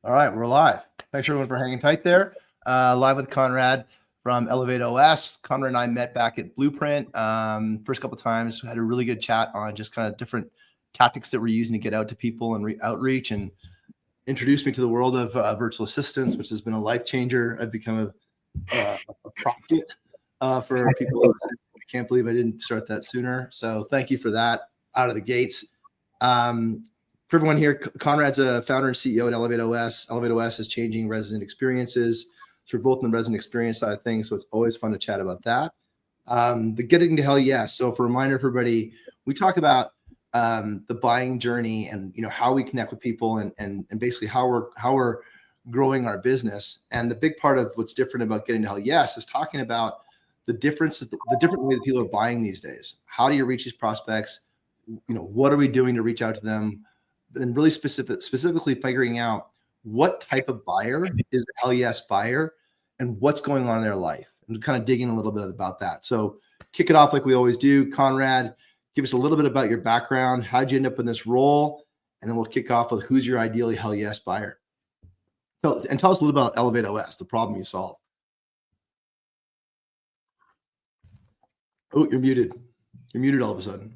All right, we're live. Thanks everyone for hanging tight there. Live with Konrad from Elevate OS. Konrad and I met back at Blueprint. First couple of times, we had a really good chat on just kind of different tactics that we're using to get out to people and outreach, and introduced me to the world of virtual assistants, which has been a life changer. I've become a prophet for people. I can't believe I didn't start that sooner. So thank you for that out of the gates. For everyone here, Konrad's a founder and CEO at Elevate OS. Elevate OS is changing resident experiences. So we're both in the resident experience side of things, so it's always fun to chat about that. The getting to hell yes. So for a reminder for everybody, we talk about the buying journey and how we connect with people and basically how we're growing our business. And the big part of what's different about getting to hell yes is talking about the different way that people are buying these days. How do you reach these prospects? What are we doing to reach out to them? And really specifically figuring out what type of buyer is a hell yes buyer and what's going on in their life, and kind of digging a little bit about that. So kick it off like we always do. Konrad, give us a little bit about your background. How'd you end up in this role? And then we'll kick off with who's your ideally hell yes buyer. Tell us a little about Elevate OS, the problem you solve. Oh, you're muted. You're muted all of a sudden.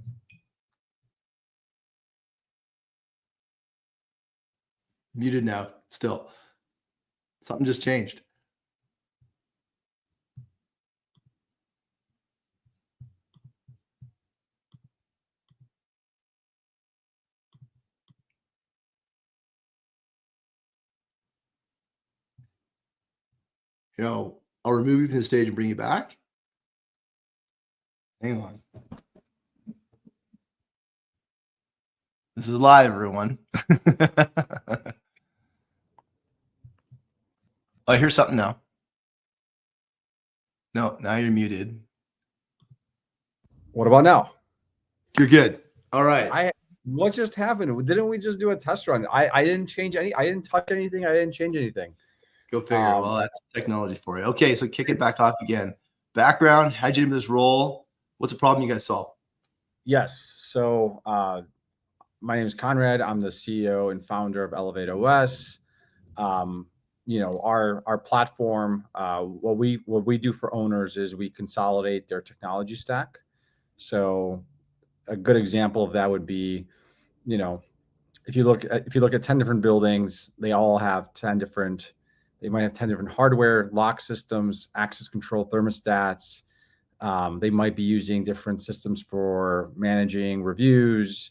Muted now, still. Something just changed. I'll remove you from the stage and bring you back. Hang on. This is live, everyone. I hear something now. No, now you're muted. What about now? You're good. All right. What just happened? Didn't we just do a test run? I didn't change any. I didn't touch anything. I didn't change anything. Go figure. Well, that's technology for you. Okay, so kick it back off again. Background, how'd you get into this role? What's the problem you guys solve? Yes. So my name is Konrad. I'm the CEO and founder of Elevate OS. Our platform, what we do for owners is we consolidate their technology stack. So a good example of that would be, if you look at 10 different buildings, they all have they might have 10 different hardware, lock systems, access control thermostats. They might be using different systems for managing reviews,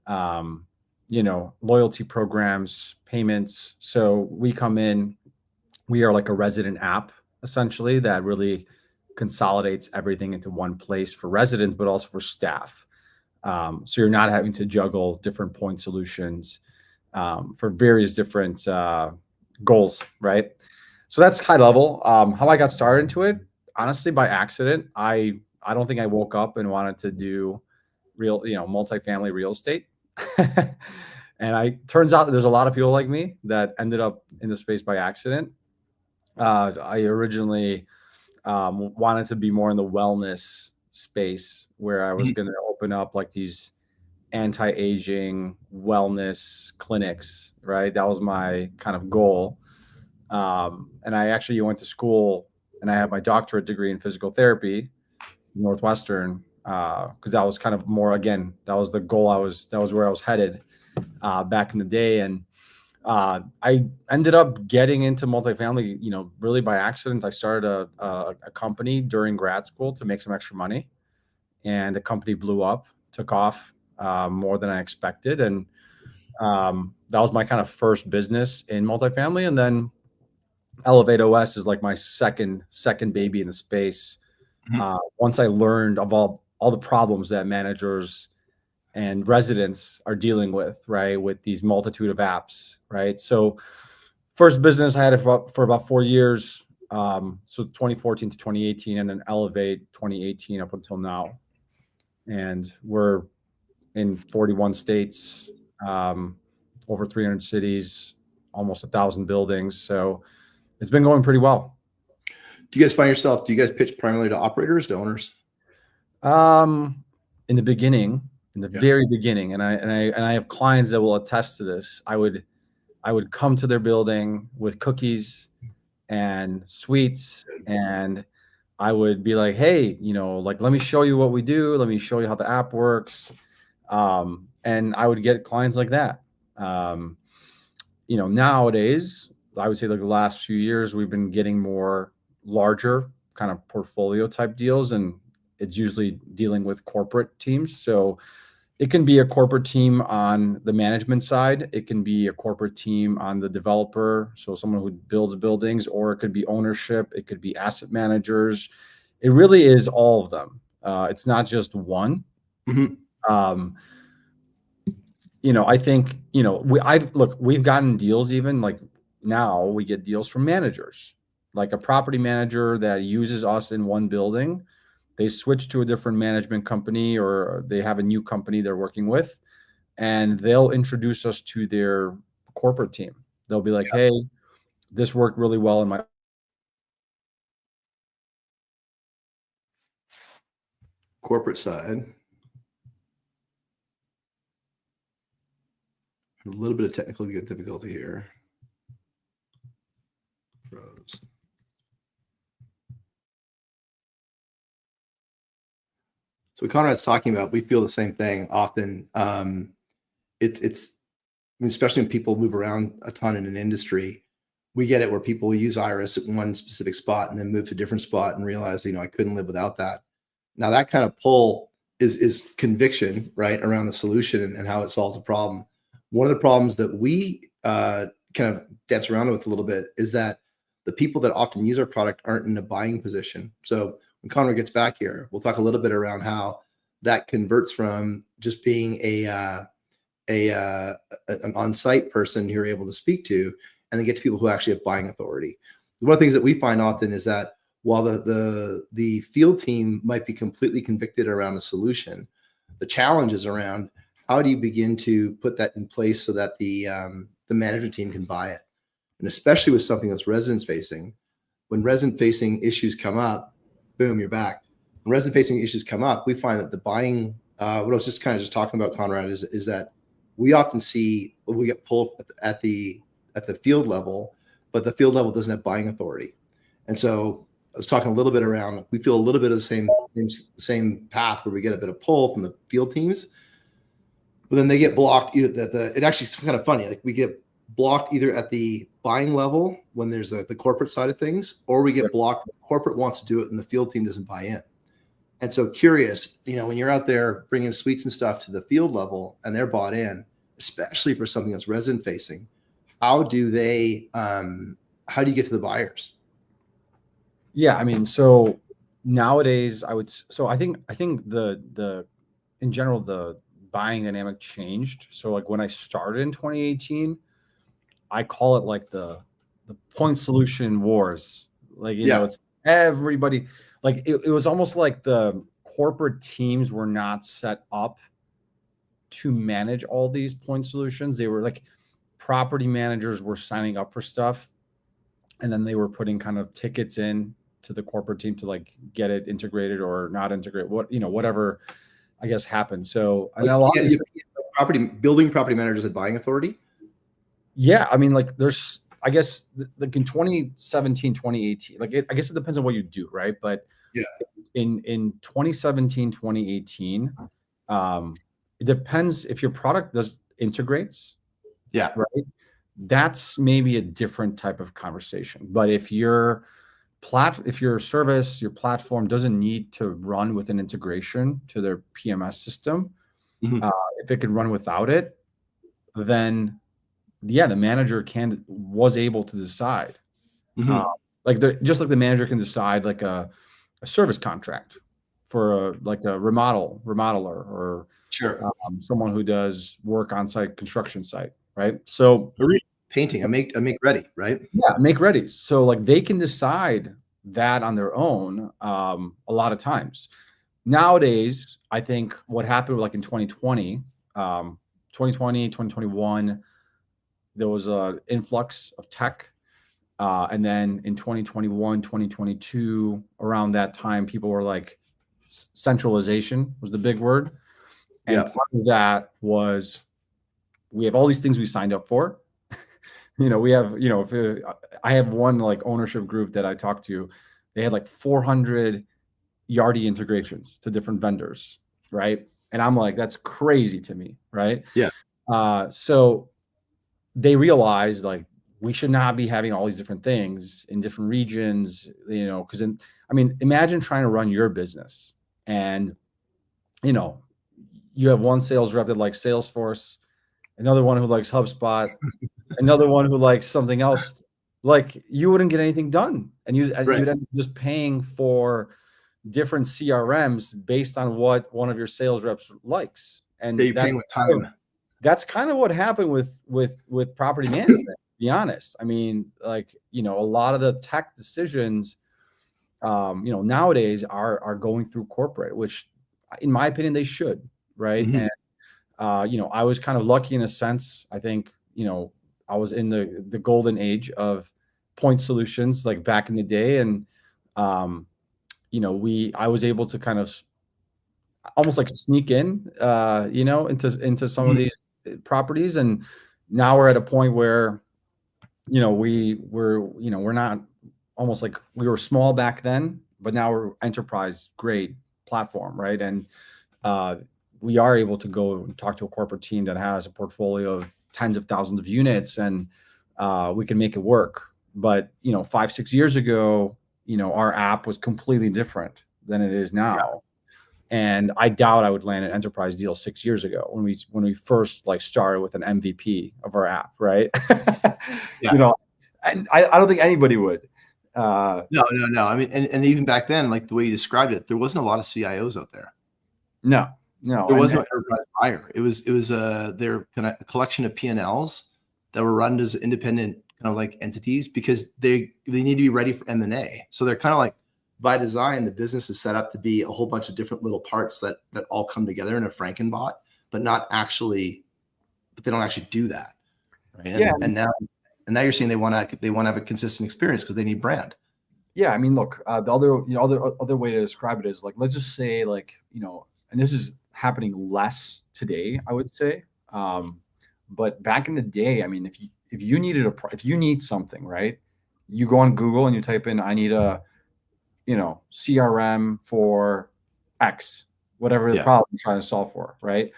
loyalty programs, payments. So we come in, we are like a resident app, essentially, that really consolidates everything into one place for residents, but also for staff. So you're not having to juggle different point solutions for various different goals, right? So that's high level. How I got started into it, honestly, by accident. I don't think I woke up and wanted to do multifamily real estate. And turns out that there's a lot of people like me that ended up in the space by accident. I originally wanted to be more in the wellness space, where I was going to open up like these anti-aging wellness clinics, right? That was my kind of goal. And I actually went to school and I had my doctorate degree in physical therapy, Northwestern, because that was kind of more, again, that was the goal. That was where I was headed back in the day. And I ended up getting into multifamily, really by accident. I started a company during grad school to make some extra money, and the company blew up, took off more than I expected. And that was my kind of first business in multifamily. And then Elevate OS is like my second baby in the space. Once I learned about all the problems that managers and residents are dealing with, right, with these multitude of apps, right? So first business, I had it for about 4 years. So 2014 to 2018, and then Elevate 2018 up until now. And we're in 41 states, over 300 cities, almost 1,000 buildings. So it's been going pretty well. Do you guys pitch primarily to operators, to owners? In the beginning, very beginning, and I have clients that will attest to this. I would I would come to their building with cookies and sweets, and I would be like, hey, like, let me show you what we do. Let me show you how the app works. And I would get clients like that. Nowadays, I would say like the last few years, we've been getting more larger kind of portfolio type deals, and it's usually dealing with corporate teams. So it can be a corporate team on the management side. It can be a corporate team on the developer, so someone who builds buildings, or it could be ownership. It could be asset managers. It really is all of them. It's not just one. Um, I think, we've gotten deals, even like now we get deals from managers, like a property manager that uses us in one building. They switch to a different management company, or they have a new company they're working with, and they'll introduce us to their corporate team. They'll be like, hey, this worked really well in my corporate side. A little bit of technical difficulty here. Pros. So Conrad's talking about, we feel the same thing often. Especially when people move around a ton in an industry, we get it where people use Iris at one specific spot and then move to a different spot and realize, I couldn't live without that. Now that kind of pull is conviction, right, around the solution and how it solves a problem. One of the problems that we kind of dance around with a little bit is that the people that often use our product aren't in a buying position. So when Konrad gets back here, we'll talk a little bit around how that converts from just being an on-site person you're able to speak to, and then get to people who actually have buying authority. One of the things that we find often is that while the field team might be completely convicted around a solution, the challenge is around how do you begin to put that in place so that the management team can buy it, and especially with something that's residence facing. When resident facing issues come up, boom, you're back. When resident facing issues come up, we find that the buying, what I was just talking about, Konrad, is that we often see we get pulled at the field level, but the field level doesn't have buying authority. And so I was talking a little bit around, we feel a little bit of the same path where we get a bit of pull from the field teams, but then they get blocked. It actually is kind of funny. Like we get blocked either at the buying level when there's the corporate side of things, or we get blocked when the corporate wants to do it and the field team doesn't buy in. And so curious, when you're out there bringing suites and stuff to the field level and they're bought in, especially for something that's resident facing, how do you get to the buyers? Yeah, I mean, so nowadays I think the in general the buying dynamic changed. So like when I started in 2018, I call it like the point solution wars. Like, it's everybody, like it was almost like the corporate teams were not set up to manage all these point solutions. They were like, property managers were signing up for stuff, and then they were putting kind of tickets in to the corporate team to like get it integrated or not integrate, whatever I guess happened. So and a lot of building property managers had buying authority. Yeah, I mean, like there's, I guess, like in 2017, 2018, like I guess it depends on what you do, right? But yeah, in 2017, 2018, it depends if your product integrates. Yeah, right. That's maybe a different type of conversation. But if your service, your platform doesn't need to run with an integration to their PMS system, if it can run without it, then the manager was able to decide, just like the manager can decide like a service contract for a remodeler or sure, someone who does work on site, construction site, right? So painting, I make ready, right? Yeah, make ready. So like they can decide that on their own a lot of times. Nowadays, I think what happened like in 2020, 2021, there was an influx of tech. And then in 2021, 2022, around that time, people were like, centralization was the big word. And part of that was, we have all these things we signed up for. we have, if I have one like ownership group that I talked to, they had like 400 Yardi integrations to different vendors, right? And I'm like, that's crazy to me, right? Yeah. So they realized like we should not be having all these different things in different regions, because imagine trying to run your business and, you have one sales rep that likes Salesforce, another one who likes HubSpot, another one who likes something else. Like you wouldn't get anything done, and you'd end up just paying for different CRMs based on what one of your sales reps likes. And you're paying with time. That's kind of what happened with property management, to be honest. I mean, like, a lot of the tech decisions, nowadays are going through corporate, which in my opinion, they should, right? Mm-hmm. And, I was kind of lucky in a sense. I think, I was in the golden age of point solutions, like back in the day. And, I was able to kind of almost like sneak in, into some of these properties. And now we're at a point where, we're not, almost like we were small back then, but now we're enterprise grade platform, right? And we are able to go and talk to a corporate team that has a portfolio of tens of thousands of units, and we can make it work. But 5-6 years ago, our app was completely different than it is now. Yeah. And I doubt I would land an enterprise deal 6 years ago when we first like started with an MVP of our app, right? Yeah. And I don't think anybody would. No. I mean, and even back then, like the way you described it, there wasn't a lot of CIOs out there. No. There was no enterprise buyer. It was their kind of a collection of P&Ls that were run as independent kind of like entities because they need to be ready for M&A. So they're kind of like, by design, the business is set up to be a whole bunch of different little parts that all come together in a Frankenbot, but they don't actually do that. Right. And now you're saying they want to have a consistent experience because they need brand. Yeah. I mean, look, the other way to describe it is like, let's just say like, and this is happening less today, I would say. But back in the day, I mean, if you need something, right, you go on Google and you type in, I need a, CRM for X, whatever the problem you're trying to solve for, right?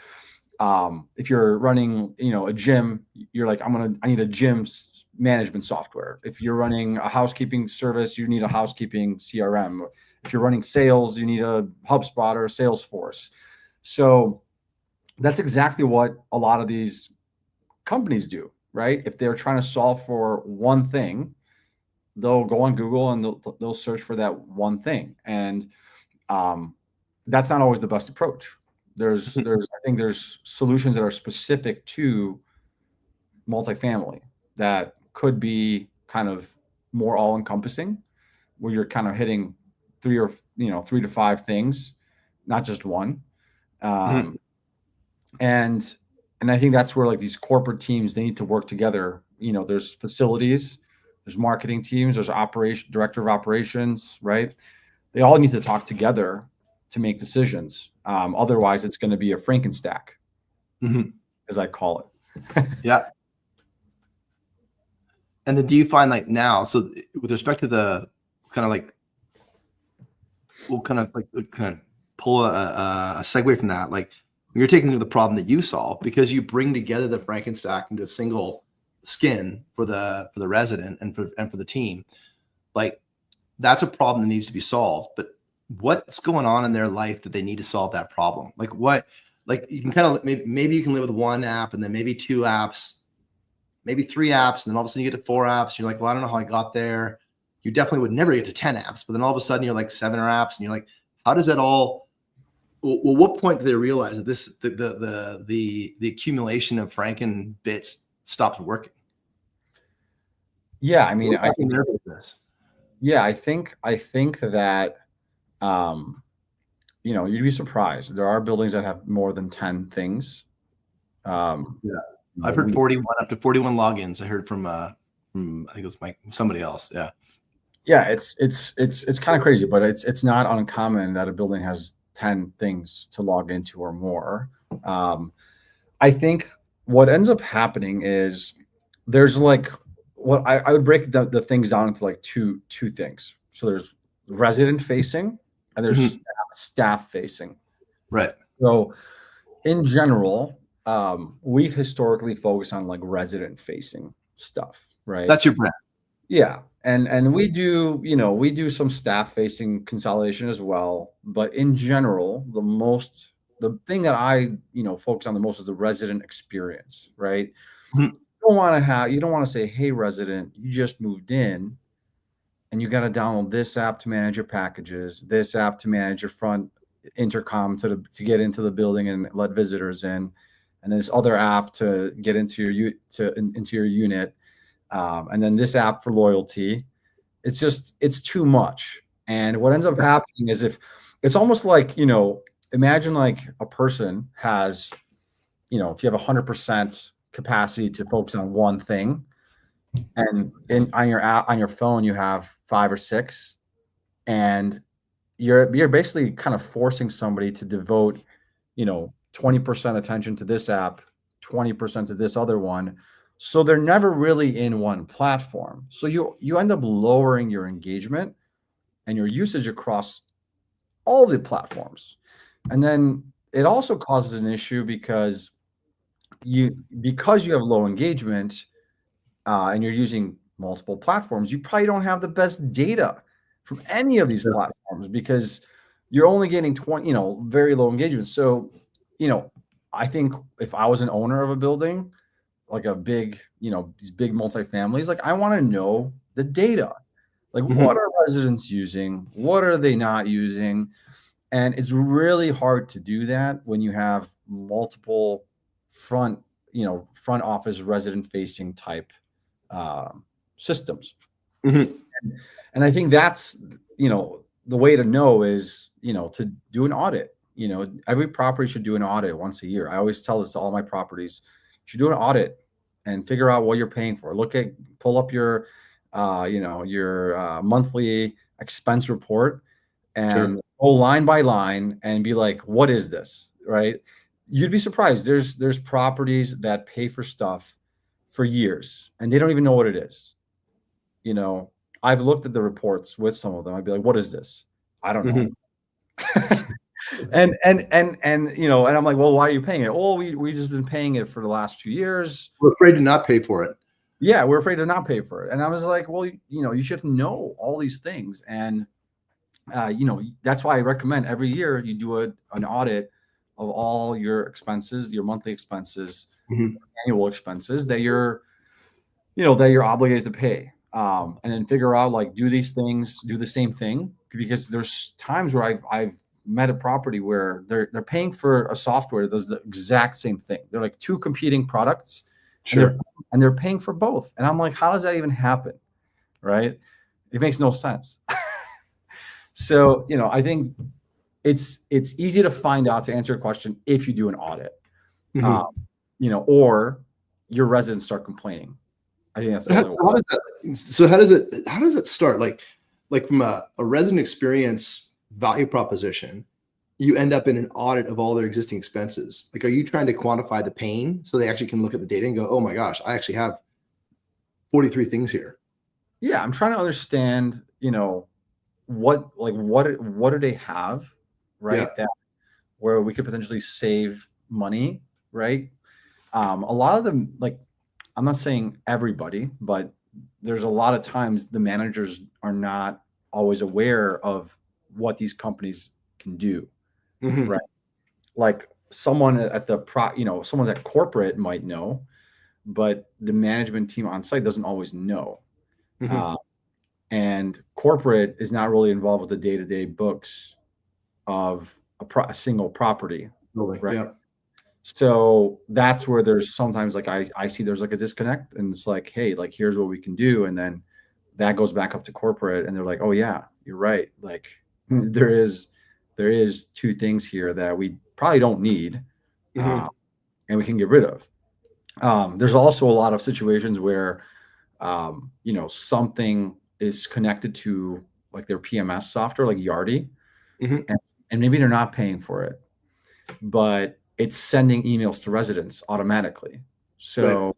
If you're running, a gym, you're like, I need a gym management software. If you're running a housekeeping service, you need a housekeeping CRM. If you're running sales, you need a HubSpot or a Salesforce. So that's exactly what a lot of these companies do, right? If they're trying to solve for one thing, they'll go on Google and they'll search for that one thing. And that's not always the best approach. I think there's solutions that are specific to multifamily that could be kind of more all encompassing, where you're kind of hitting 3 to 5 things, not just one. And I think that's where like these corporate teams, they need to work together. There's facilities, there's marketing teams, there's director of operations, right? They all need to talk together to make decisions. Otherwise, it's going to be a Frankenstack, as I call it. Yeah. And then do you find like now, so with respect to the kind of like, we'll kind of pull a segue from that. Like you're taking the problem that you solve because you bring together the Frankenstack into a single skin for the resident and for the team. Like that's a problem that needs to be solved, but what's going on in their life that they need to solve that problem? Like you can kind of, maybe you can live with one app and then maybe 2 apps, maybe 3 apps. And then all of a sudden you get to 4 apps. You're like, well, I don't know how I got there. You definitely would never get to 10 apps, but then all of a sudden you're like 7 apps and you're like, how does that all, well, what point do they realize that this, the accumulation of Franken bits stops working? Yeah. I mean, I think that, you'd be surprised. There are buildings that have more than 10 things. I've heard 41 up to 41 logins. I heard from I think it was somebody else. Yeah. Yeah. It's kind of crazy, but it's not uncommon that a building has 10 things to log into or more. I think what ends up happening is there's like what I would break the things down into like two things. So there's resident facing and there's staff facing. Right. So in general, we've historically focused on like resident facing stuff, right? That's your brand. Yeah. And we do, we do some staff facing consolidation as well. But in general, the thing that I, focus on the most is the resident experience, right? Mhm. You don't want to say, hey, resident, you just moved in and you got to download this app to manage your packages, this app to manage your front intercom to get into the building and let visitors in, and this other app to get into your unit, and then this app for loyalty. It's too much. And what ends up happening is if it's almost like, imagine like a person has, if you have 100% capacity to focus on one thing, and on your app, on your phone, you have 5 or 6, and you're basically kind of forcing somebody to devote, 20% attention to this app, 20% to this other one. So they're never really in one platform. So you end up lowering your engagement and your usage across all the platforms. And then it also causes an issue because you have low engagement, and you're using multiple platforms, you probably don't have the best data from any of these platforms because you're only getting 20, very low engagement. So, I think if I was an owner of a building, like a big, these big multifamilies, like I want to know the data. Like what are residents using? What are they not using? And it's really hard to do that when you have multiple front office resident facing type systems. And I think that's, the way to know is, to do an audit. Every property should do an audit once a year. I always tell this to all my properties. You should do an audit and figure out what you're paying for. Pull up your, your monthly expense report and go line by line and be like, what is this? Right. You'd be surprised. There's properties that pay for stuff for years and they don't even know what it is. I've looked at the reports with some of them. I'd be like, what is this? I don't know. and I'm like, well, why are you paying it? Oh, we just been paying it for the last 2 years. We're afraid to not pay for it. Yeah, we're afraid to not pay for it. And I was like, well, you should know all these things. And that's why I recommend every year you do an audit of all your expenses, your monthly expenses, annual expenses that you're obligated to pay. And then figure out like, do these things do the same thing? Because there's times where I've met a property where they're paying for a software that does the exact same thing. They're like 2 competing products, and they're paying for both. And I'm like, how does that even happen? Right? It makes no sense. So, I think it's easy to find out, to answer your question, if you do an audit, or your residents start complaining. I think that's how does it start? Like from a resident experience value proposition, you end up in an audit of all their existing expenses. Like, are you trying to quantify the pain so they actually can look at the data and go, oh my gosh, I actually have 43 things here? Yeah, I'm trying to understand, what do they have, right? That where we could potentially save money, right? A lot of them, like, I'm not saying everybody, but there's a lot of times the managers are not always aware of what these companies can do, right? Like someone at someone at corporate might know, but the management team on site doesn't always know. And corporate is not really involved with the day-to-day books of a single property, right? Yeah. So that's where there's sometimes like I see there's like a disconnect, and it's like, hey, like here's what we can do, and then that goes back up to corporate, and they're like, oh yeah, you're right. Like there is 2 things here that we probably don't need, and we can get rid of. There's also a lot of situations where something is connected to like their PMS software, like Yardi, and maybe they're not paying for it, but it's sending emails to residents automatically. So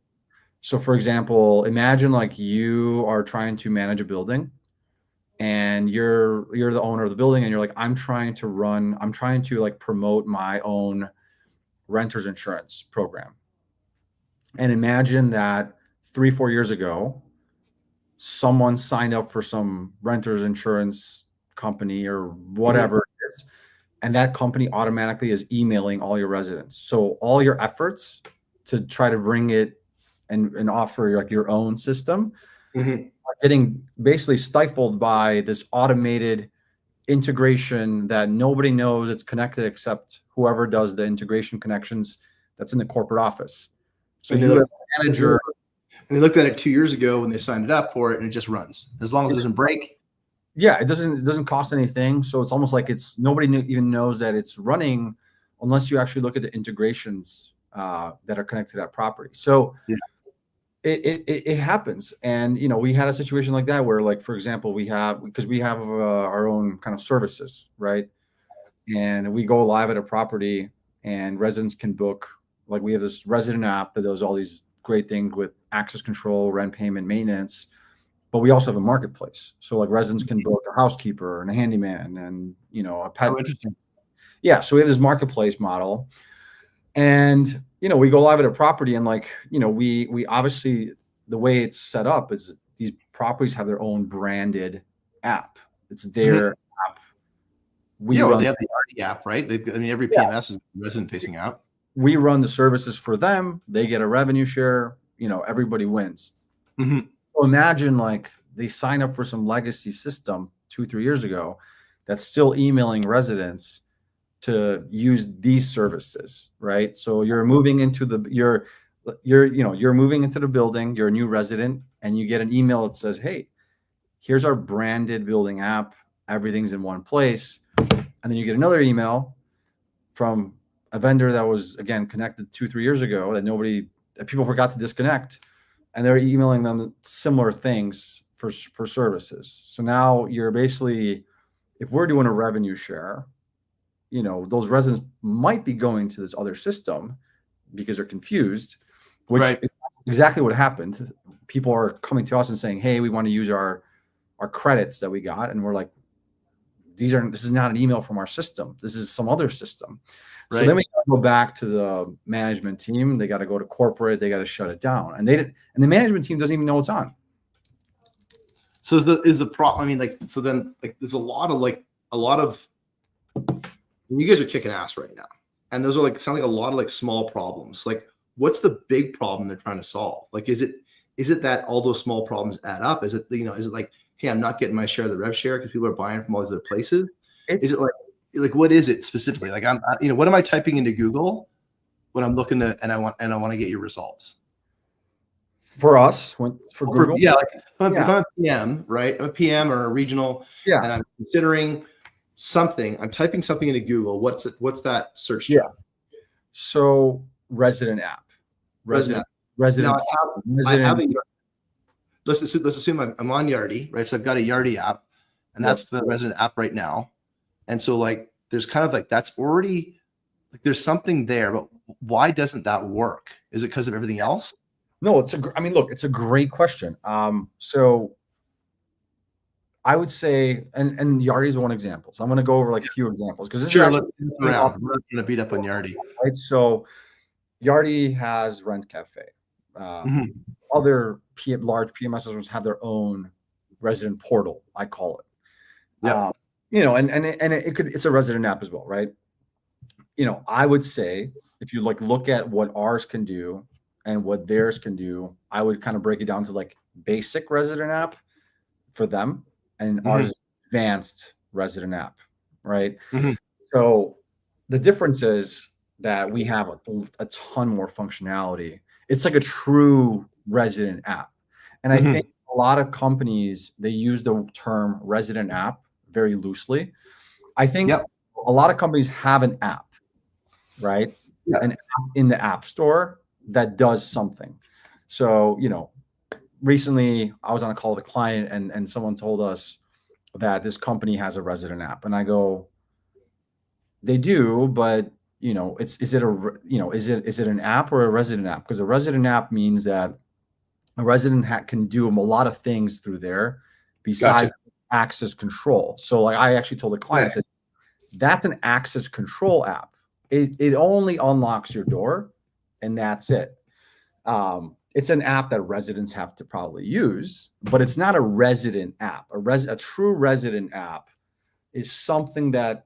So for example, imagine like you are trying to manage a building and you're the owner of the building and you're like, I'm trying to like promote my own renter's insurance program. And imagine that 3-4 years ago, someone signed up for some renter's insurance company or whatever it is, and that company automatically is emailing all your residents. So all your efforts to try to bring it and offer like your own system are getting basically stifled by this automated integration that nobody knows it's connected except whoever does the integration connections that's in the corporate office. So And you as a manager, they looked at it 2 years ago when they signed it up for it, and it just runs as long as it doesn't break. yeah, it doesn't cost anything. So it's almost like it's nobody even knows that it's running unless you actually look at the integrations that are connected to that property. So Yeah. it happens. And, we had a situation like that where, like, for example, because we have our own kind of services, right? And we go live at a property and residents can book, like we have this resident app that does all these great things with access control, rent payment, maintenance, but we also have a marketplace. So like residents can book a housekeeper and a handyman and, a pet. Oh, interesting. Yeah. So we have this marketplace model and, we go live at a property and like, we obviously, the way it's set up is these properties have their own branded app. It's their app. They have the RD app, right? Every PMS is a resident-facing app. We run the services for them. They get a revenue share. Everybody wins. So imagine like they sign up for some legacy system 2-3 years ago that's still emailing residents to use these services, right? So you're moving into you're moving into the building. You're a new resident, and you get an email that says, "Hey, here's our branded building app. Everything's in one place." And then you get another email from a vendor that was, again, connected 2-3 years ago that people forgot to disconnect, and they're emailing them similar things for services. So now you're basically, if we're doing a revenue share, those residents might be going to this other system because they're confused, which is exactly what happened. People are coming to us and saying, "Hey, we want to use our credits that we got," and we're like, this is not an email from our system. This is some other system. Right. So then we go back to the management team. They got to go to corporate. They got to shut it down. And the management team doesn't even know it's on. So is the problem? So then there's a lot of you guys are kicking ass right now. And those are sound like a lot of small problems. Like, what's the big problem they're trying to solve? Like, is it that all those small problems add up? Is it, is it like, hey, I'm not getting my share of the rev share because people are buying from all these other places? Is it like what is it specifically? Like, what am I typing into Google when I'm looking to, and I want to get your results? For us, for Google? If I'm a PM, right? I'm a PM or a regional, and I'm considering something. I'm typing something into Google. What's that search term? So resident app. Resident. Now, I have a, let's assume I'm on Yardi, right? So I've got a Yardi app, and that's the resident app right now. And so there's kind of that's already there's something there, but why doesn't that work? Is it because of everything else? No, it's a great question. So I would say, and Yardi is one example. So I'm going to go over a few examples because this is actually we're not going to beat up on Yardi, right? So Yardi has Rent Cafe. Other large PMSs have their own resident portal, I call it. Yeah. It's a resident app as well, right? I would say if you look at what ours can do and what theirs can do, I would kind of break it down to basic resident app for them and ours advanced resident app, right? So the difference is that we have a ton more functionality. It's like a true resident app. And I think a lot of companies, they use the term resident app very loosely. I think a lot of companies have an app, right? An app in the app store that does something. So, recently I was on a call with a client and someone told us that this company has a resident app. And I go, they do, but is it an app or a resident app? Because a resident app means that a resident can do a lot of things through there besides access control. So like I actually told the client, I said, that's an access control app. It only unlocks your door and that's it. It's an app that residents have to probably use, but it's not a resident app. A true resident app is something that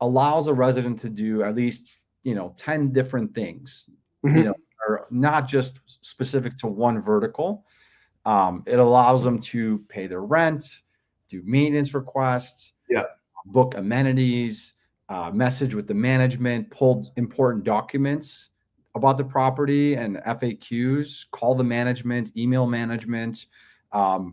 allows a resident to do at least, 10 different things, are not just specific to one vertical. It allows them to pay their rent, do maintenance requests, book amenities, message with the management, pull important documents about the property and FAQs, call the management, email management.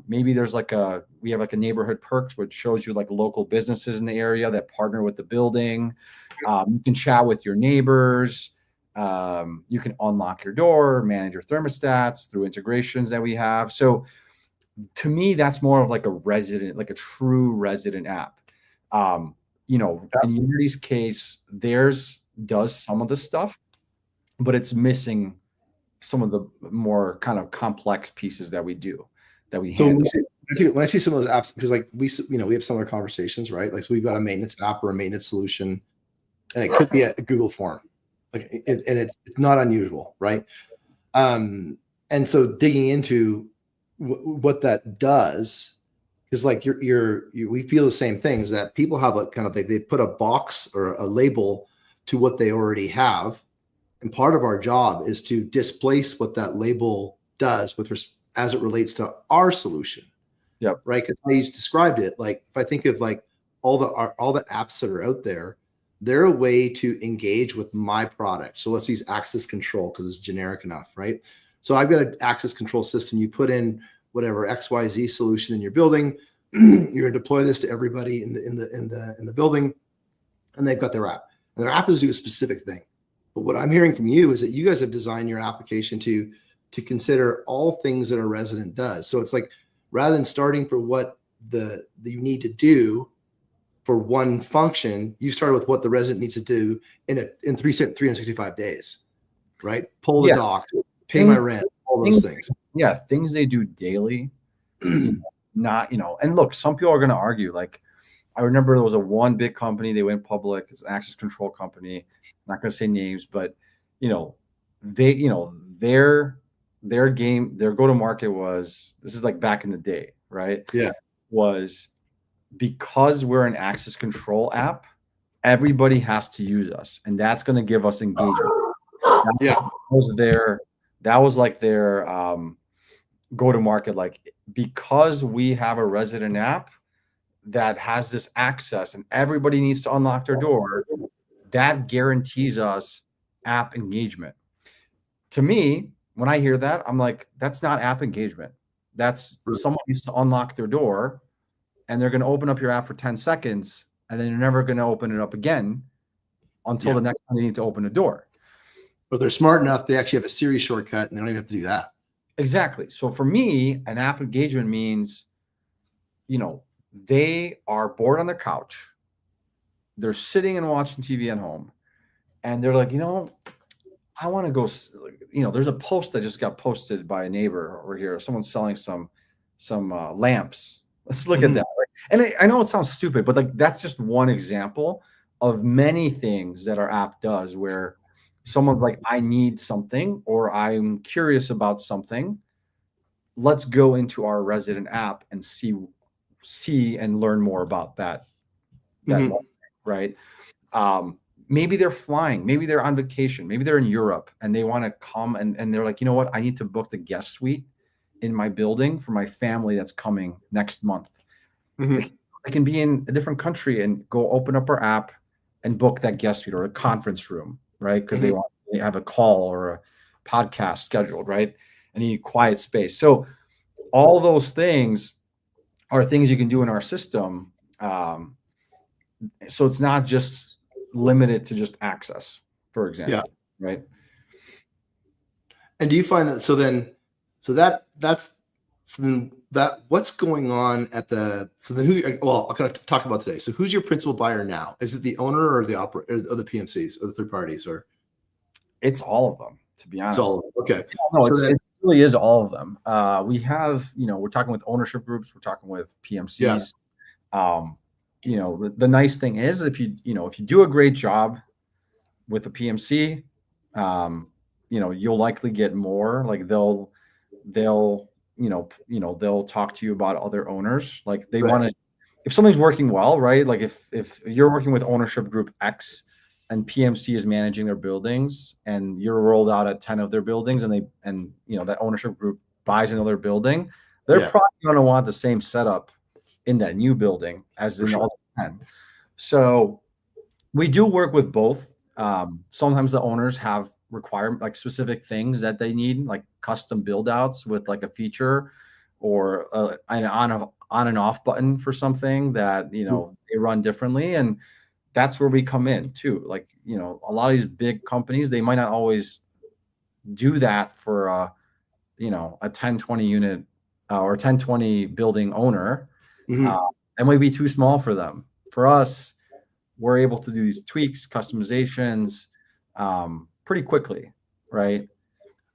Maybe there's we have like a neighborhood perks, which shows you like local businesses in the area that partner with the building. You can chat with your neighbors. You can unlock your door, manage your thermostats through integrations that we have. So to me, that's more of like a true resident app. In Unity's case, theirs does some of the stuff, but it's missing some of the more kind of complex pieces that we do. When I see some of those apps, because like we have similar conversations, right? Like, so we've got a maintenance app or a maintenance solution, and it could be a Google form, it's not unusual, right? And so digging into what that does, because like we feel the same things, that people have they put a box or a label to what they already have, and part of our job is to displace what that label does as it relates to our solution. Yep. Right. Because how you described it, like if I think of like all the apps that are out there, they're a way to engage with my product. So let's use access control because it's generic enough, right? So I've got an access control system. You put in whatever XYZ solution in your building. You're gonna deploy this to everybody in the building, and they've got their app. And their app is to do a specific thing. But what I'm hearing from you is that you guys have designed your application to consider all things that a resident does. So it's like, rather than starting for what you need to do for one function, you started with what the resident needs to do in 365 days, right? Pull the docs, pay my rent, all those things. Yeah, things they do daily. Not, and look, some people are going to argue. Like, I remember there was one big company, they went public. It's an access control company. I'm not going to say names, but their go-to-market was, this is like back in the day, right? Yeah. Was because we're an access control app, everybody has to use us, and that's going to give us engagement. That was like their go-to-market. Like, because we have a resident app that has this access and everybody needs to unlock their door, that guarantees us app engagement. To me, when I hear that, I'm like, that's not app engagement. That's someone needs to unlock their door, and they're going to open up your app for 10 seconds, and then you're never going to open it up again until the next time they need to open a door. But they're smart enough, they actually have a Siri shortcut, and they don't even have to do that. Exactly. So for me, an app engagement means, they are bored on their couch. They're sitting and watching TV at home, and they're like, I want to go, there's a post that just got posted by a neighbor over here. Someone's selling some lamps. Let's look at that. And I know it sounds stupid, but like, that's just one example of many things that our app does, where someone's like, I need something, or I'm curious about something. Let's go into our resident app and see and learn more about that right? Maybe they're flying, maybe they're on vacation, maybe they're in Europe and they want to come and they're like, you know what? I need to book the guest suite in my building for my family that's coming next month. They can be in a different country and go open up our app and book that guest suite or a conference room, right? Because they have a call or a podcast scheduled, right? And you need quiet space. So all those things are things you can do in our system. So it's not just limited to just access, for example, right? And do you find that what's going on at I'll kind of talk about today. So who's your principal buyer now? Is it the owner or the operator or the PMCs or the third parties, or? It's all of them, to be honest. It's all of them. Okay. No, it's really is all of them. We have, we're talking with ownership groups, we're talking with PMCs. The nice thing is if you do a great job with the PMC, you'll likely get more. Like they'll talk to you about other owners. Like they want to, if something's working well, right? Like if you're working with ownership group X and PMC is managing their buildings and you're rolled out at 10 of their buildings and that ownership group buys another building, they're probably going to want the same setup in that new building as in all 10. So we do work with both. Sometimes the owners have requirement, like specific things that they need, like custom build outs with like a feature or an on and off button for something that, they run differently. And that's where we come in too. Like, a lot of these big companies, they might not always do that for a 10, 20 unit or 10, 20 building owner. That might be too small for them. For us, we're able to do these tweaks, customizations pretty quickly, right?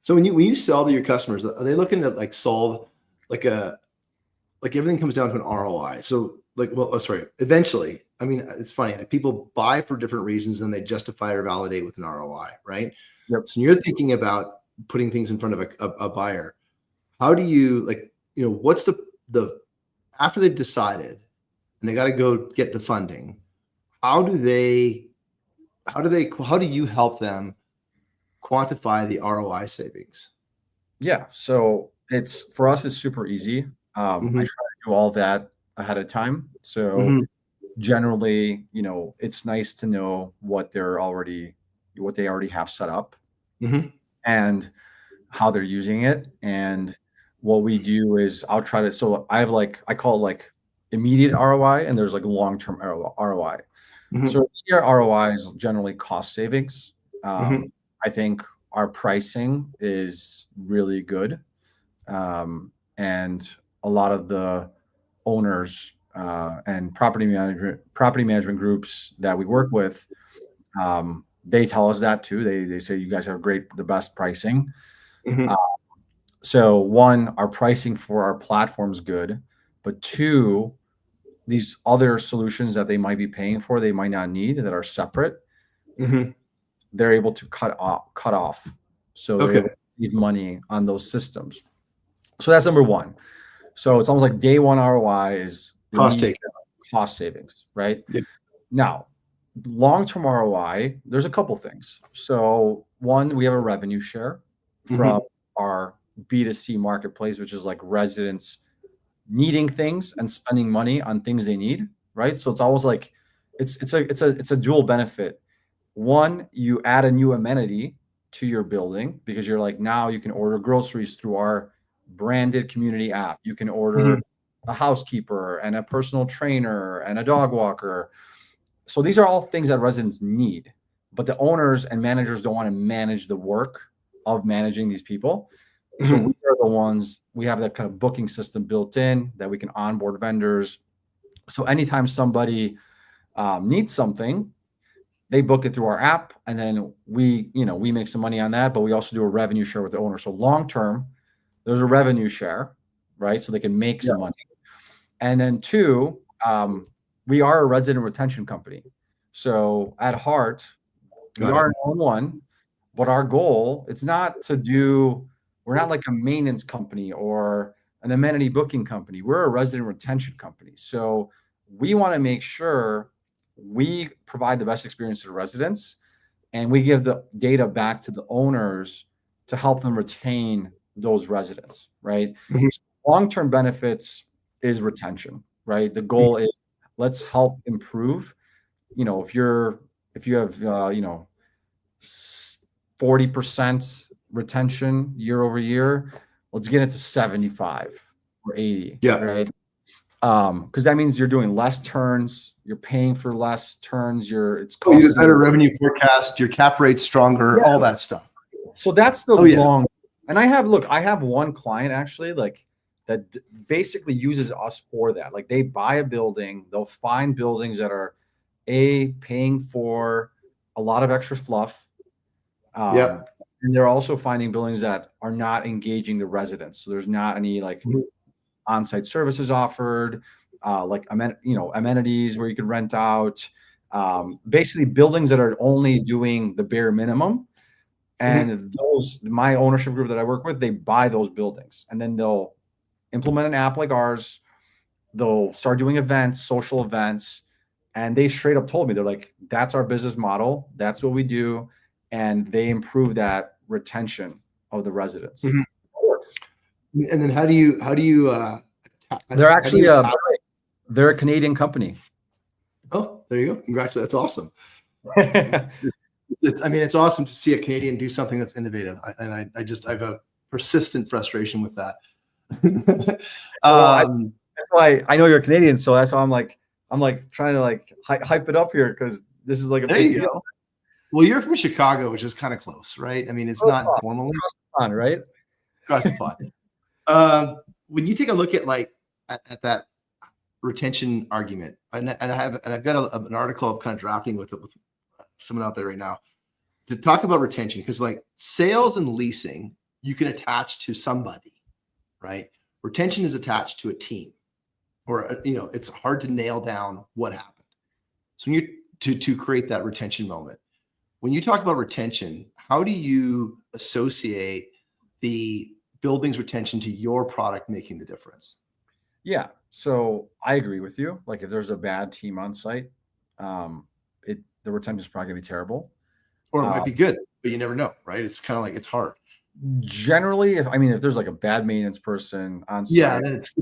So when you sell to your customers, are they looking to like solve like everything comes down to an ROI? So eventually, I mean, it's funny. Like people buy for different reasons and they justify or validate with an ROI, right? Yep. So you're thinking about putting things in front of a buyer. How do you what's the after they've decided and they got to go get the funding, how do you help them quantify the ROI savings? Yeah. So for us, it's super easy. I try to do all that ahead of time. So generally, it's nice to know what they already have set up and how they're using it. And what we do is I'll try to, so I have I call it like immediate ROI and there's like long-term ROI. So immediate ROI is generally cost savings. I think our pricing is really good. And a lot of the owners and property management groups that we work with, they tell us that too. They say you guys have the best pricing. So one, our pricing for our platform is good, but two, these other solutions that they might be paying for, they might not need that are separate. They're able to cut off. So they're able to leave money on those systems. So that's number one. So it's almost like day one ROI is cost savings, right? Yep. Now, long-term ROI, there's a couple things. So one, we have a revenue share from our B2C marketplace, which is like residents needing things and spending money on things they need, right? So it's always like it's a dual benefit. One, you add a new amenity to your building because you're like, now you can order groceries through our branded community app. You can order a housekeeper and a personal trainer and a dog walker. So these are all things that residents need, but the owners and managers don't want to manage the work of managing these people. So we are the ones, we have that kind of booking system built in that we can onboard vendors. So anytime somebody needs something, they book it through our app, and then we make some money on that, but we also do a revenue share with the owner. So long-term, there's a revenue share, right? So they can make some money. And then two, we are a resident retention company. So at heart, we are an one, but our goal, it's not to do, we're not like a maintenance company or an amenity booking company. We're a resident retention company. So we want to make sure we provide the best experience to the residents, and we give the data back to the owners to help them retain those residents, right? Long-term benefits is retention, right? The goal is let's help improve. If you have 40% retention year over year, let's get it to 75 or 80, right? Because that means you're doing less turns, you're paying for less turns, it's costing you have better revenue forecast, your cap rate's stronger, all that stuff. So that's the long. And I have one client actually that basically uses us for that. Like they buy a building, they'll find buildings that are paying for a lot of extra fluff. And they're also finding buildings that are not engaging the residents. So there's not any like on-site services offered, like amenities where you could rent out. Basically, buildings that are only doing the bare minimum. And my ownership group that I work with, they buy those buildings, and then they'll implement an app like ours. They'll start doing events, social events, and they straight up told me, they're like, "That's our business model. That's what we do," and they improve that retention of the residents. And then how do you They're actually they're a Canadian company. Oh, there you go. Congratulations. That's awesome. It's awesome to see a Canadian do something that's innovative. I have a persistent frustration with that. That's why I know you're Canadian. So that's why I'm like trying to like hype it up here, because this is like a big deal. Well, you're from Chicago, which is kind of close, right? I mean, it's not formally across the pond, right? Across the pond. When you take a look at at that retention argument, and I've got an article I'm kind of drafting with someone out there right now to talk about retention, because like sales and leasing, you can attach to somebody, right? Retention is attached to a team, or it's hard to nail down what happened. So when you to create that retention moment, when you talk about retention, how do you associate the building's retention to your product making the difference? Yeah, so I agree with you. Like if there's a bad team on site, the retention is probably gonna be terrible, or it might be good, but you never know, right? It's kind of like, it's hard. Generally, if there's like a bad maintenance person on site, then it's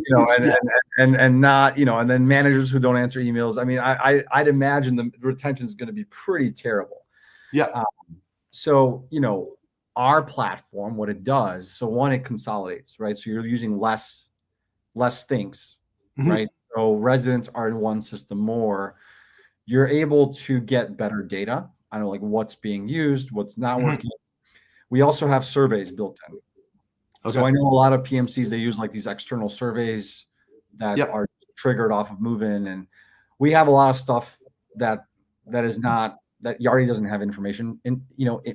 and not, and then managers who don't answer emails. I mean, I'd imagine the retention is going to be pretty terrible. Yeah. So our platform, what it does, so one, it consolidates, right? So you're using less things, right? So residents are in one system more. You're able to get better data. I know like what's being used, what's not working. We also have surveys built in. Okay. So I know a lot of PMCs, they use like these external surveys that are triggered off of move-in, and we have a lot of stuff that is not, that Yardi doesn't have information in,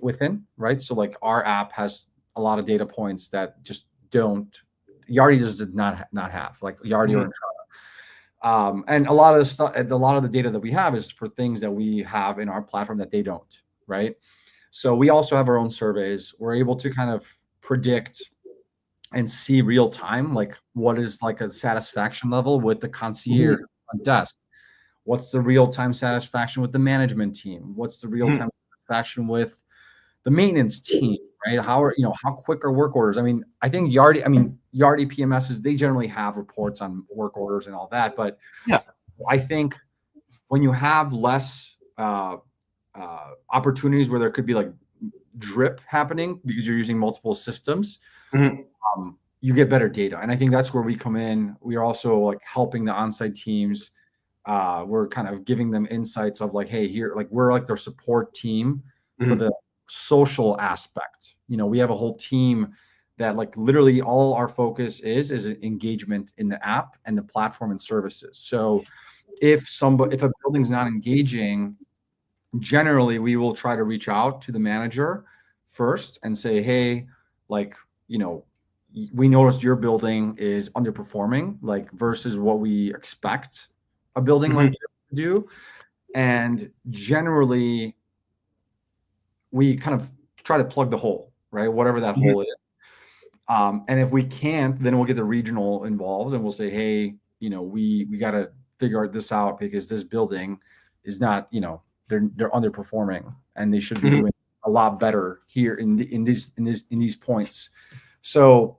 within, right? So like our app has a lot of data points that just Yardi does not have, like Yardi or Entrada. And a lot of the data that we have is for things that we have in our platform that they don't, right? So we also have our own surveys. We're able to kind of predict and see real time, like what is like a satisfaction level with the concierge front desk. What's the real time satisfaction with the management team? What's the real time satisfaction with the maintenance team, right? How quick are work orders? I think Yardi PMSs, they generally have reports on work orders and all that. But I think when you have less opportunities where there could be like drip happening because you're using multiple systems, you get better data. And I think that's where we come in. We are also like helping the on-site teams. We're kind of giving them insights of like, hey, here, like we're like their support team for the social aspect. We have a whole team that like literally all our focus is engagement in the app and the platform and services. So if a building's not engaging, generally we will try to reach out to the manager first and say, hey, like, we noticed your building is underperforming, like versus what we expect a building like to do. And generally we kind of try to plug the hole, right? Whatever that hole is. And if we can't, then we'll get the regional involved and we'll say, hey, we got to figure this out because this building is not, they're underperforming and they should be doing a lot better here in these points. So,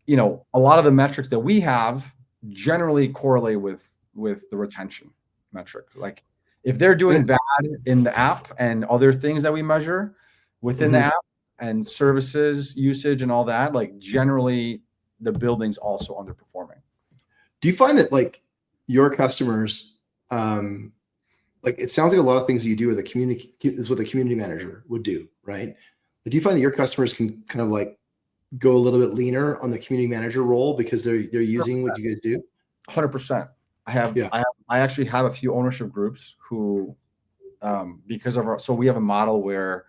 a lot of the metrics that we have generally correlate with the retention metric. Like if they're doing bad in the app and other things that we measure within the app and services usage and all that, like generally the building's also underperforming. Do you find that like your customers, like it sounds like a lot of things that you do with a community is what the community manager would do, right? But do you find that your customers can kind of like go a little bit leaner on the community manager role because they're using 100%. What you guys do? 100%. I actually have a few ownership groups who, because of so we have a model where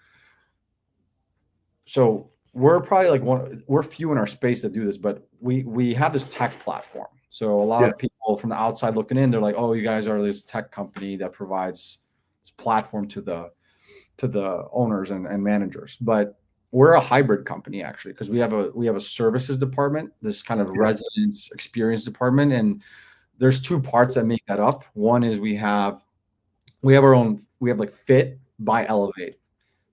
So we're probably like we're few in our space that do this, but we have this tech platform. So a lot of people from the outside looking in, they're like, oh, you guys are this tech company that provides this platform to the owners and managers. But we're a hybrid company actually, because we have a services department, this kind of residence experience department, and there's two parts that make that up. One is we have like Fit by Elevate,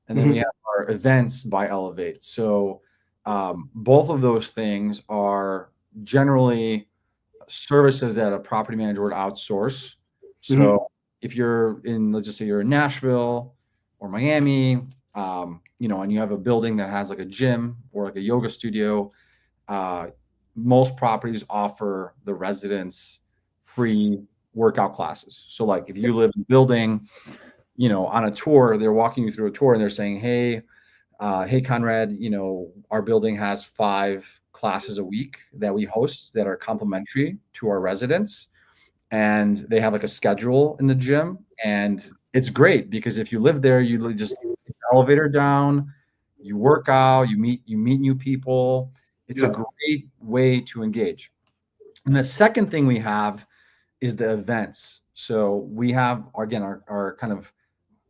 and then we have our events by Elevate. So both of those things are generally services that a property manager would outsource. So if you're in, let's just say you're in Nashville or Miami, and you have a building that has like a gym or like a yoga studio, most properties offer the residents free workout classes. So like if you live in a building, on a tour, they're walking you through a tour and they're saying, hey, Konrad, our building has 5 classes a week that we host that are complimentary to our residents. And they have like a schedule in the gym. And it's great because if you live there, you just take the elevator down, you work out, you meet new people. It's a great way to engage. And the second thing we have is the events. So we have, again, our kind of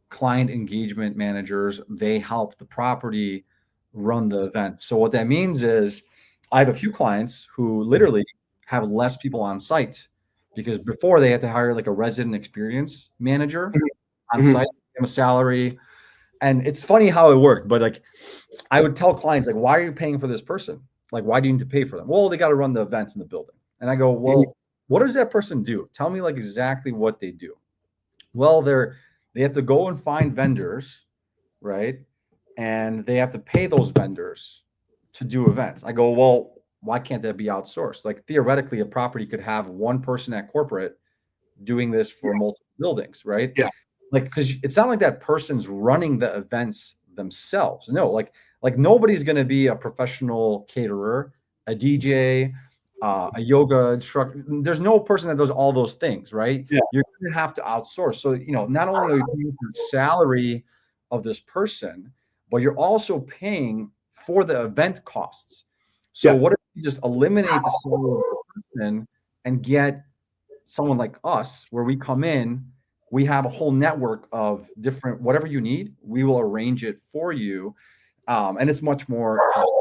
client engagement managers. They help the property run the event. So what that means is I have a few clients who literally have less people on site, because before they had to hire like a resident experience manager on site, give them a salary. And it's funny how it worked, but like I would tell clients, like, why are you paying for this person? Like, why do you need to pay for them? Well, they got to run the events in the building. And I go, well, what does that person do? Tell me like exactly what they do. Well, they have to go and find vendors, right? And they have to pay those vendors to do events. I go, well, why can't that be outsourced? Like theoretically, a property could have one person at corporate doing this for multiple buildings, right? Yeah. Like, because it's not like that person's running the events themselves. No, like nobody's going to be a professional caterer, a DJ, a yoga instructor. There's no person that does all those things, right? Yeah. You're going to have to outsource. So, not only are you paying for the salary of this person, but you're also paying for the event costs. So what if you just eliminate the salary of the person and get someone like us, where we come in, we have a whole network of different, whatever you need, we will arrange it for you. And it's much more cost.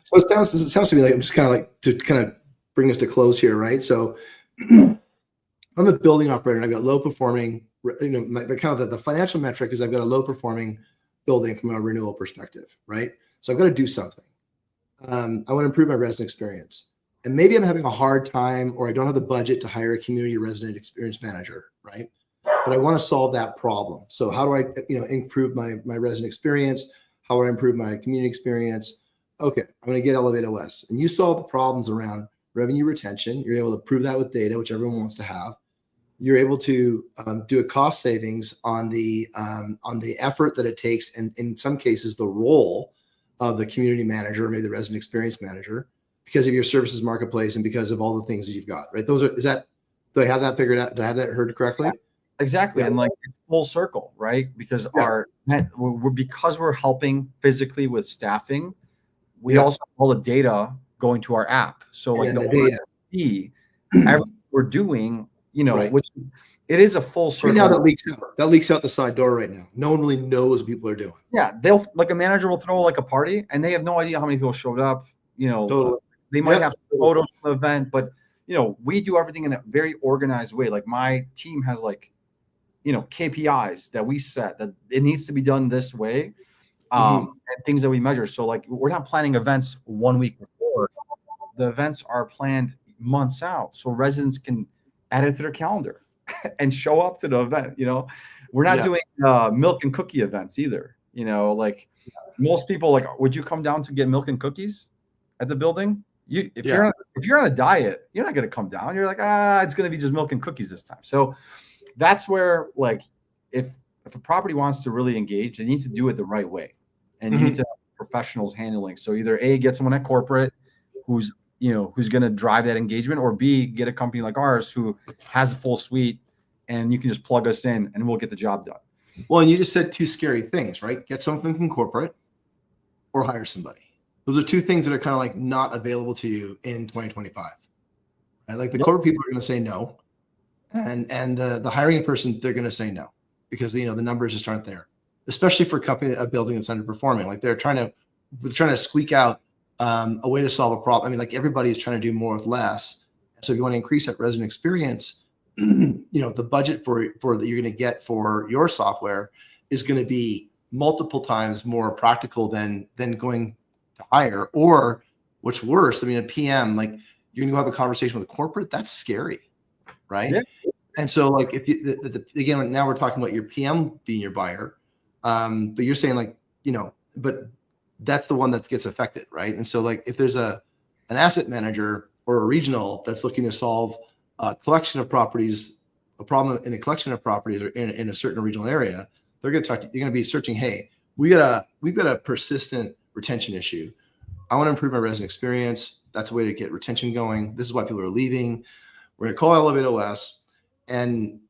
So it sounds to me like I'm just kind of like to kind of bring us to close here, right? So I'm a building operator and I've got low performing, the financial metric is I've got a low performing building from a renewal perspective, right? So I've got to do something. I want to improve my resident experience. And maybe I'm having a hard time, or I don't have the budget to hire a community resident experience manager, right? But I want to solve that problem. So how do I, improve my resident experience? How would I improve my community experience? Okay, I'm going to get Elevate OS. And you solve the problems around revenue retention. You're able to prove that with data, which everyone wants to have. You're able to do a cost savings on the effort that it takes, and in some cases, the role of the community manager or maybe the resident experience manager, because of your services marketplace and because of all the things that you've got, right? Do I have that figured out? Do I have that heard correctly? Exactly. Yeah. And like full circle, right? Because because we're helping physically with staffing, we also have all the data going to our app. So like the data, everything we're doing, which it is a full circle. Right now that leaks out the side door right now. No one really knows what people are doing. Yeah. They'll, like, a manager will throw like a party and they have no idea how many people showed up, Totally. They might have photos from the event, but we do everything in a very organized way. Like my team has like, KPIs that we set that it needs to be done this way, and things that we measure. So like we're not planning events 1 week before. The events are planned months out, so residents can add it to their calendar and show up to the event. We're not doing milk and cookie events either. Like most people, like, would you come down to get milk and cookies at the building? If you're on a diet, you're not going to come down. You're like, it's going to be just milk and cookies this time. So that's where, like, if a property wants to really engage, they need to do it the right way, and you need to have professionals handling. So either A, get someone at corporate who's going to drive that engagement, or B, get a company like ours who has a full suite, and you can just plug us in and we'll get the job done. Well, and you just said two scary things, right? Get something from corporate, or hire somebody. Those are two things that are kind of like not available to you in 2025. Right? Like the corporate people are going to say no, and the hiring person, they're going to say no because the numbers just aren't there, especially for a building that's underperforming. Like they're trying to squeak out a way to solve a problem. I mean, like everybody is trying to do more with less. So if you want to increase that resident experience, the budget for that you're going to get for your software is going to be multiple times more practical than going to hire. Or what's worse, I mean, a PM, like you're going to go have a conversation with a corporate. That's scary, right? Yeah. And so, like, if you again, now we're talking about your PM being your buyer, but you're saying like, but that's the one that gets affected, right? And so, like, if there's an asset manager or a regional that's looking to solve a collection of properties, a problem in a collection of properties or in a certain regional area, they're going to talk to you're going to be searching, hey, we've got a persistent retention issue. I want to improve my resident experience. That's a way to get retention going. This is why people are leaving. We're going to call Elevate OS, and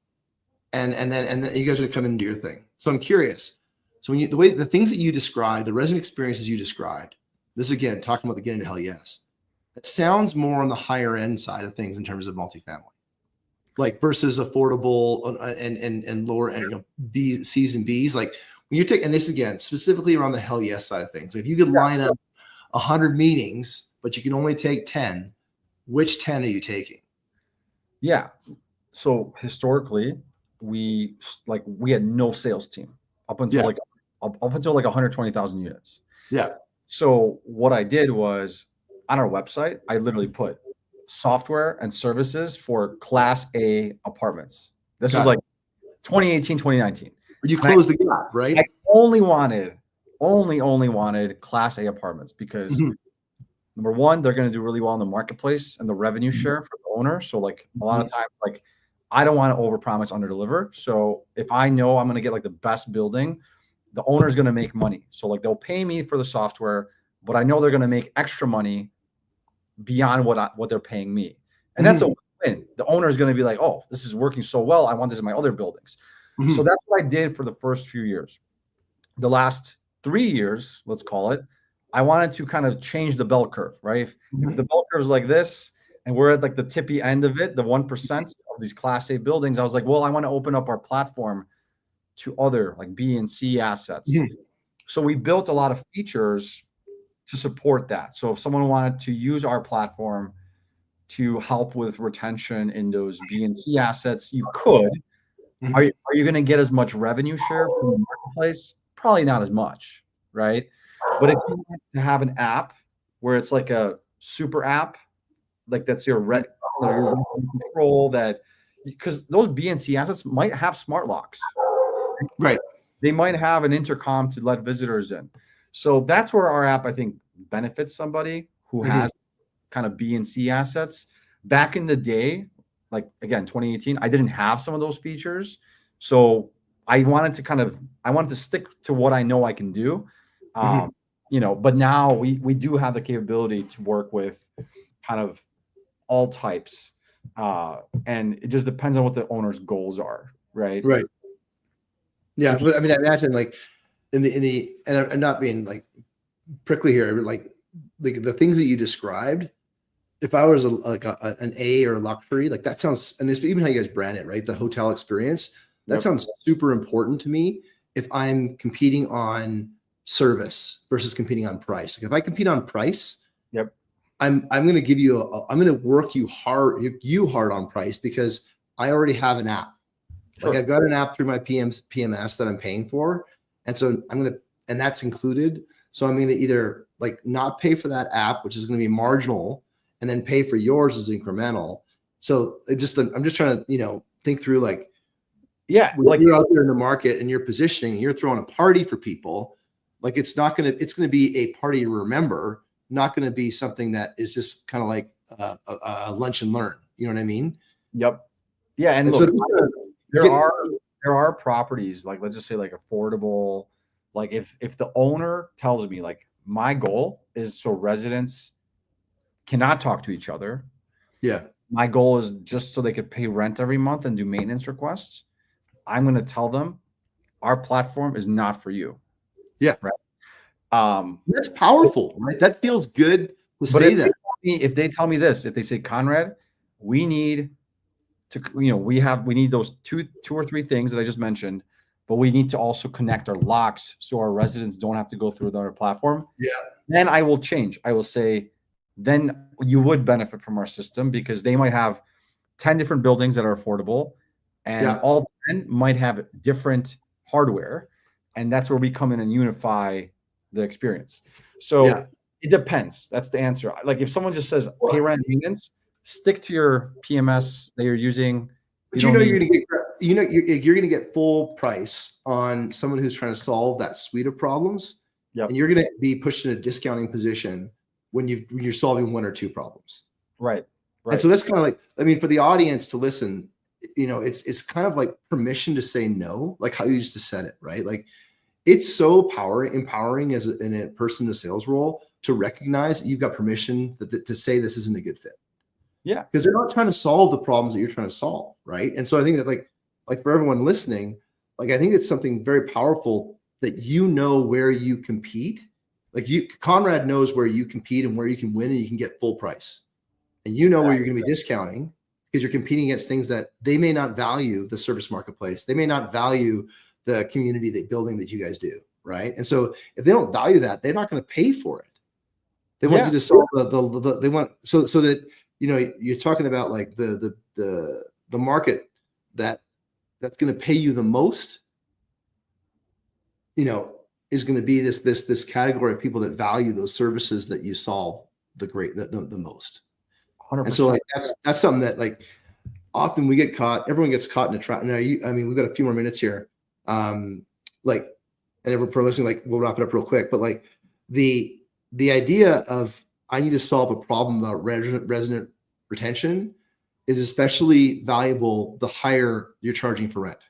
then you guys are going to come in and do your thing. So I'm curious. So when the things that you described, the resident experiences you described, this again talking about the getting to hell yes, it sounds more on the higher end side of things in terms of multifamily, like versus affordable and lower end, C's and B's. Like when you're taking, and this again specifically around the hell yes side of things, like if you could line up 100 meetings, but you can only take 10, which 10 are you taking? Yeah. So historically, we had no sales team up until like 120,000 units. Yeah. So what I did was on our website, I literally put software and services for Class A apartments. This was like 2018, 2019. But you closed the gap, right? I only wanted Class A apartments because number one, they're going to do really well in the marketplace and the revenue share for the owner. So like a lot of times, like I don't want to overpromise, underdeliver. So if I know I'm going to get like the best building, the owner's going to make money. So like they'll pay me for the software, but I know they're going to make extra money beyond what they're paying me. And that's a win. The owner is going to be like, oh, this is working so well. I want this in my other buildings. So that's what I did for the first few years. The last 3 years, let's call it, I wanted to kind of change the bell curve, right? If the bell curve is like this and we're at like the tippy end of it, the 1% of these Class A buildings, I was like, well, I want to open up our platform to other like B and C assets. So we built a lot of features to support that. So if someone wanted to use our platform to help with retention in those B and C assets, you could. Are you going to get as much revenue share from the marketplace? Probably not as much, right? But if you want to have an app where it's like a super app, like that's your control that, because those B and C assets might have smart locks, right? They might have an intercom to let visitors in. So that's where our app, I think, benefits somebody who has kind of B and C assets. Back in the day, like again, 2018, I didn't have some of those features. So I wanted to stick to what I know I can do. But now we do have the capability to work with kind of all types. And it just depends on what the owner's goals are, right? Right. Yeah. But I mean, I imagine like and I'm not being like prickly here, but like the things that you described, if I was an A or a luxury, like that sounds, and it's even how you guys brand it, right? The hotel experience, that sounds super important to me if I'm competing on service versus competing on price. Like if I compete on price, I'm going to give you I'm going to work you hard on price because I already have an app. Like I've got an app through my PMS that I'm paying for. And so and that's included. So I'm going to either like not pay for that app, which is going to be marginal, and then pay for yours as incremental. So I'm just trying to, think through like, like you're out there in the market and you're positioning and you're throwing a party for people. Like it's going to be a party to remember, not going to be something that is just kind of like a lunch and learn. You know what I mean? Yep. Yeah. And look, so there are properties, like, let's just say like affordable, like if the owner tells me like my goal is so residents cannot talk to each other. Yeah. My goal is just so they could pay rent every month and do maintenance requests. I'm going to tell them our platform is not for you. Yeah. Right. That's powerful, right? That feels good to But say that. if they tell me this, if they say, Konrad, we need to, we need those two or three things that I just mentioned, but we need to also connect our locks so our residents don't have to go through another platform. Yeah. Then I will change. I will say, then you would benefit from our system because they might have 10 different buildings that are affordable, and all 10 might have different hardware. And that's where we come in and unify the experience. So it depends. That's the answer. Like if someone just says pay rent and maintenance, stick to your PMS that you're using. But you're going to get full price on someone who's trying to solve that suite of problems. Yep. And you're going to be pushed in a discounting position when you're solving one or two problems. Right. And so that's kind of like, I mean, for the audience to listen, it's kind of like permission to say no, like how you used to set it, right? Like it's so empowering in a person in a sales role to recognize you've got permission to say this isn't a good fit. Yeah. Because they're not trying to solve the problems that you're trying to solve, right? And so I think that like for everyone listening, like I think it's something very powerful that where you compete. Like Konrad knows where you compete and where you can win and you can get full price. And where you're going to be discounting because you're competing against things that they may not value the service marketplace. They may not value the community building that you guys do, right? And so if they don't value that, they're not going to pay for it. They want you to solve they want so that you're talking about like the market that's going to pay you the most, is going to be this category of people that value those services that you solve the most. 100%. And so like that's something that like often everyone gets caught in a trap. Now we've got a few more minutes here. And everyone listening, like we'll wrap it up real quick, but like the idea of I need to solve a problem about resident retention is especially valuable the higher you're charging for rent.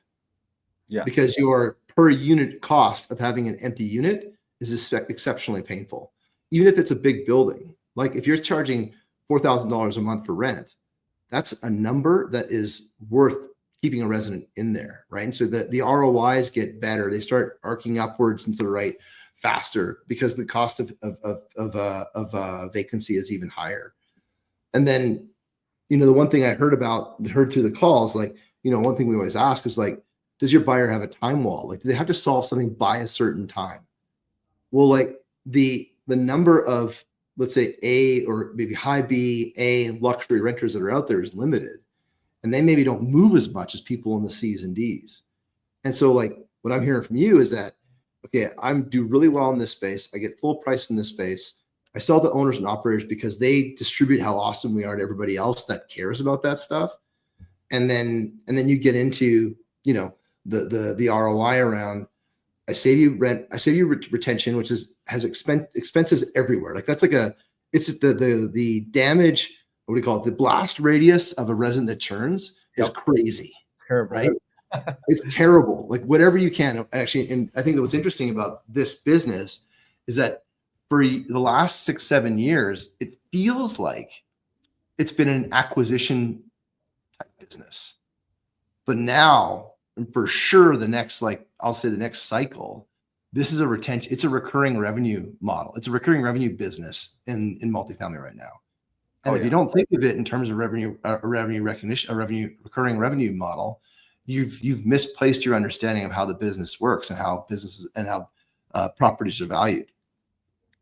Yeah. Because your per unit cost of having an empty unit is exceptionally painful. Even if it's a big building, like if you're charging $4,000 a month for rent, that's a number that is worth keeping a resident in there, right? And so the ROIs get better. They start arcing upwards and to the right faster because the cost of vacancy is even higher. And then, the one thing I heard through the calls, like, one thing we always ask is like, does your buyer have a time wall? Like, do they have to solve something by a certain time? Well, like the number of, let's say A or maybe high B, A luxury renters that are out there is limited. And they maybe don't move as much as people in the C's and D's. And so like what I'm hearing from you is that, okay, I do really well in this space. I get full price in this space. I sell to owners and operators because they distribute how awesome we are to everybody else that cares about that stuff. And then you get into, the ROI around, I save you rent, I save you retention, which has expenses everywhere. Like that's like it's the damage, what do you call it? The blast radius of a resident that churns is crazy. Terrible. Right? It's terrible. Like whatever you can actually. And I think that what's interesting about this business is that for the last 6-7 years, it feels like it's been an acquisition type business. But now, and for sure, the next cycle, this is it's a recurring revenue model. It's a recurring revenue business in multifamily right now. And if you don't think of it in terms of revenue recognition, recurring revenue model, you've misplaced your understanding of how the business works and how businesses and how properties are valued.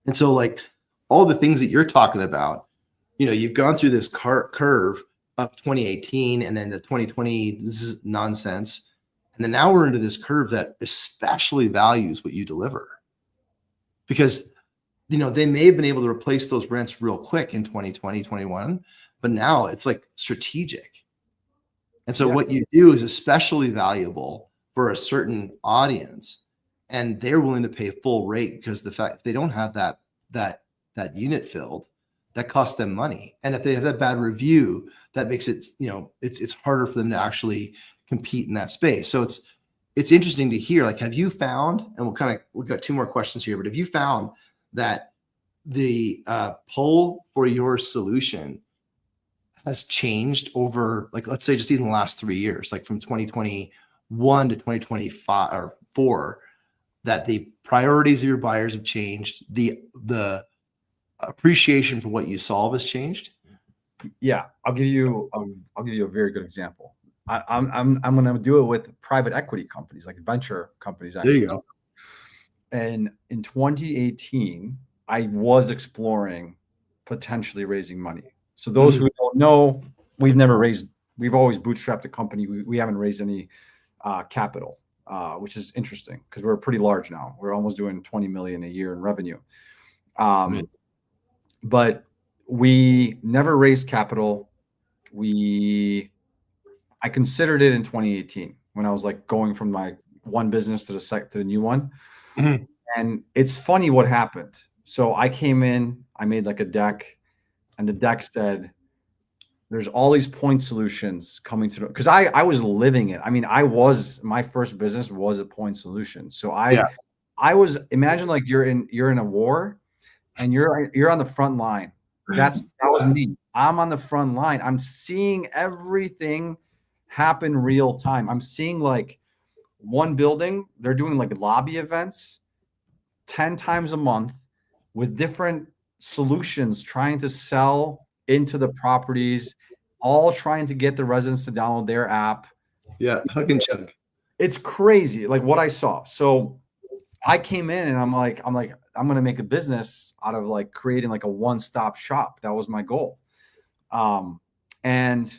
And so like all the things that you're talking about, you've gone through this curve up 2018 and then the 2020 nonsense. And then now we're into this curve that especially values what you deliver because, they may have been able to replace those rents real quick in 2020, 21, but now it's like strategic. And so what you do is especially valuable for a certain audience and they're willing to pay full rate because the fact they don't have that unit filled, that costs them money. And if they have that bad review, that makes it, it's harder for them to actually compete in that space. So it's interesting to hear, like, have you found, and we've got 2 more questions here, but have you found that the pull for your solution has changed over, like, let's say just even the last 3 years, like from 2021 to 2025 or 4, that the priorities of your buyers have changed, the appreciation for what you solve has changed? Yeah, I'll give you a very good example. I'm going to do it with private equity companies, like venture companies. There you go. And in 2018, I was exploring potentially raising money. So those who don't know, we've always bootstrapped a company. We haven't raised any capital, which is interesting because we're pretty large now. We're almost doing 20 million a year in revenue. But we never raised capital. I considered it in 2018 when I was like going from my one business to the new one. And it's funny what happened. So I came in, I made like a deck, and the deck said, there's all these point solutions coming to, because I was living it. I mean, my first business was a point solution. So I was, imagine like you're in a war and you're on the front line. That was me. I'm on the front line. I'm seeing everything happen real time. I'm seeing like one building, they're doing like lobby events 10 times a month with different solutions, trying to sell into the properties, all trying to get the residents to download their app. Yeah, hook and chug. It's crazy, like what I saw. So I came in and I'm like, I'm going to make a business out of like creating like a one-stop shop. That was my goal. And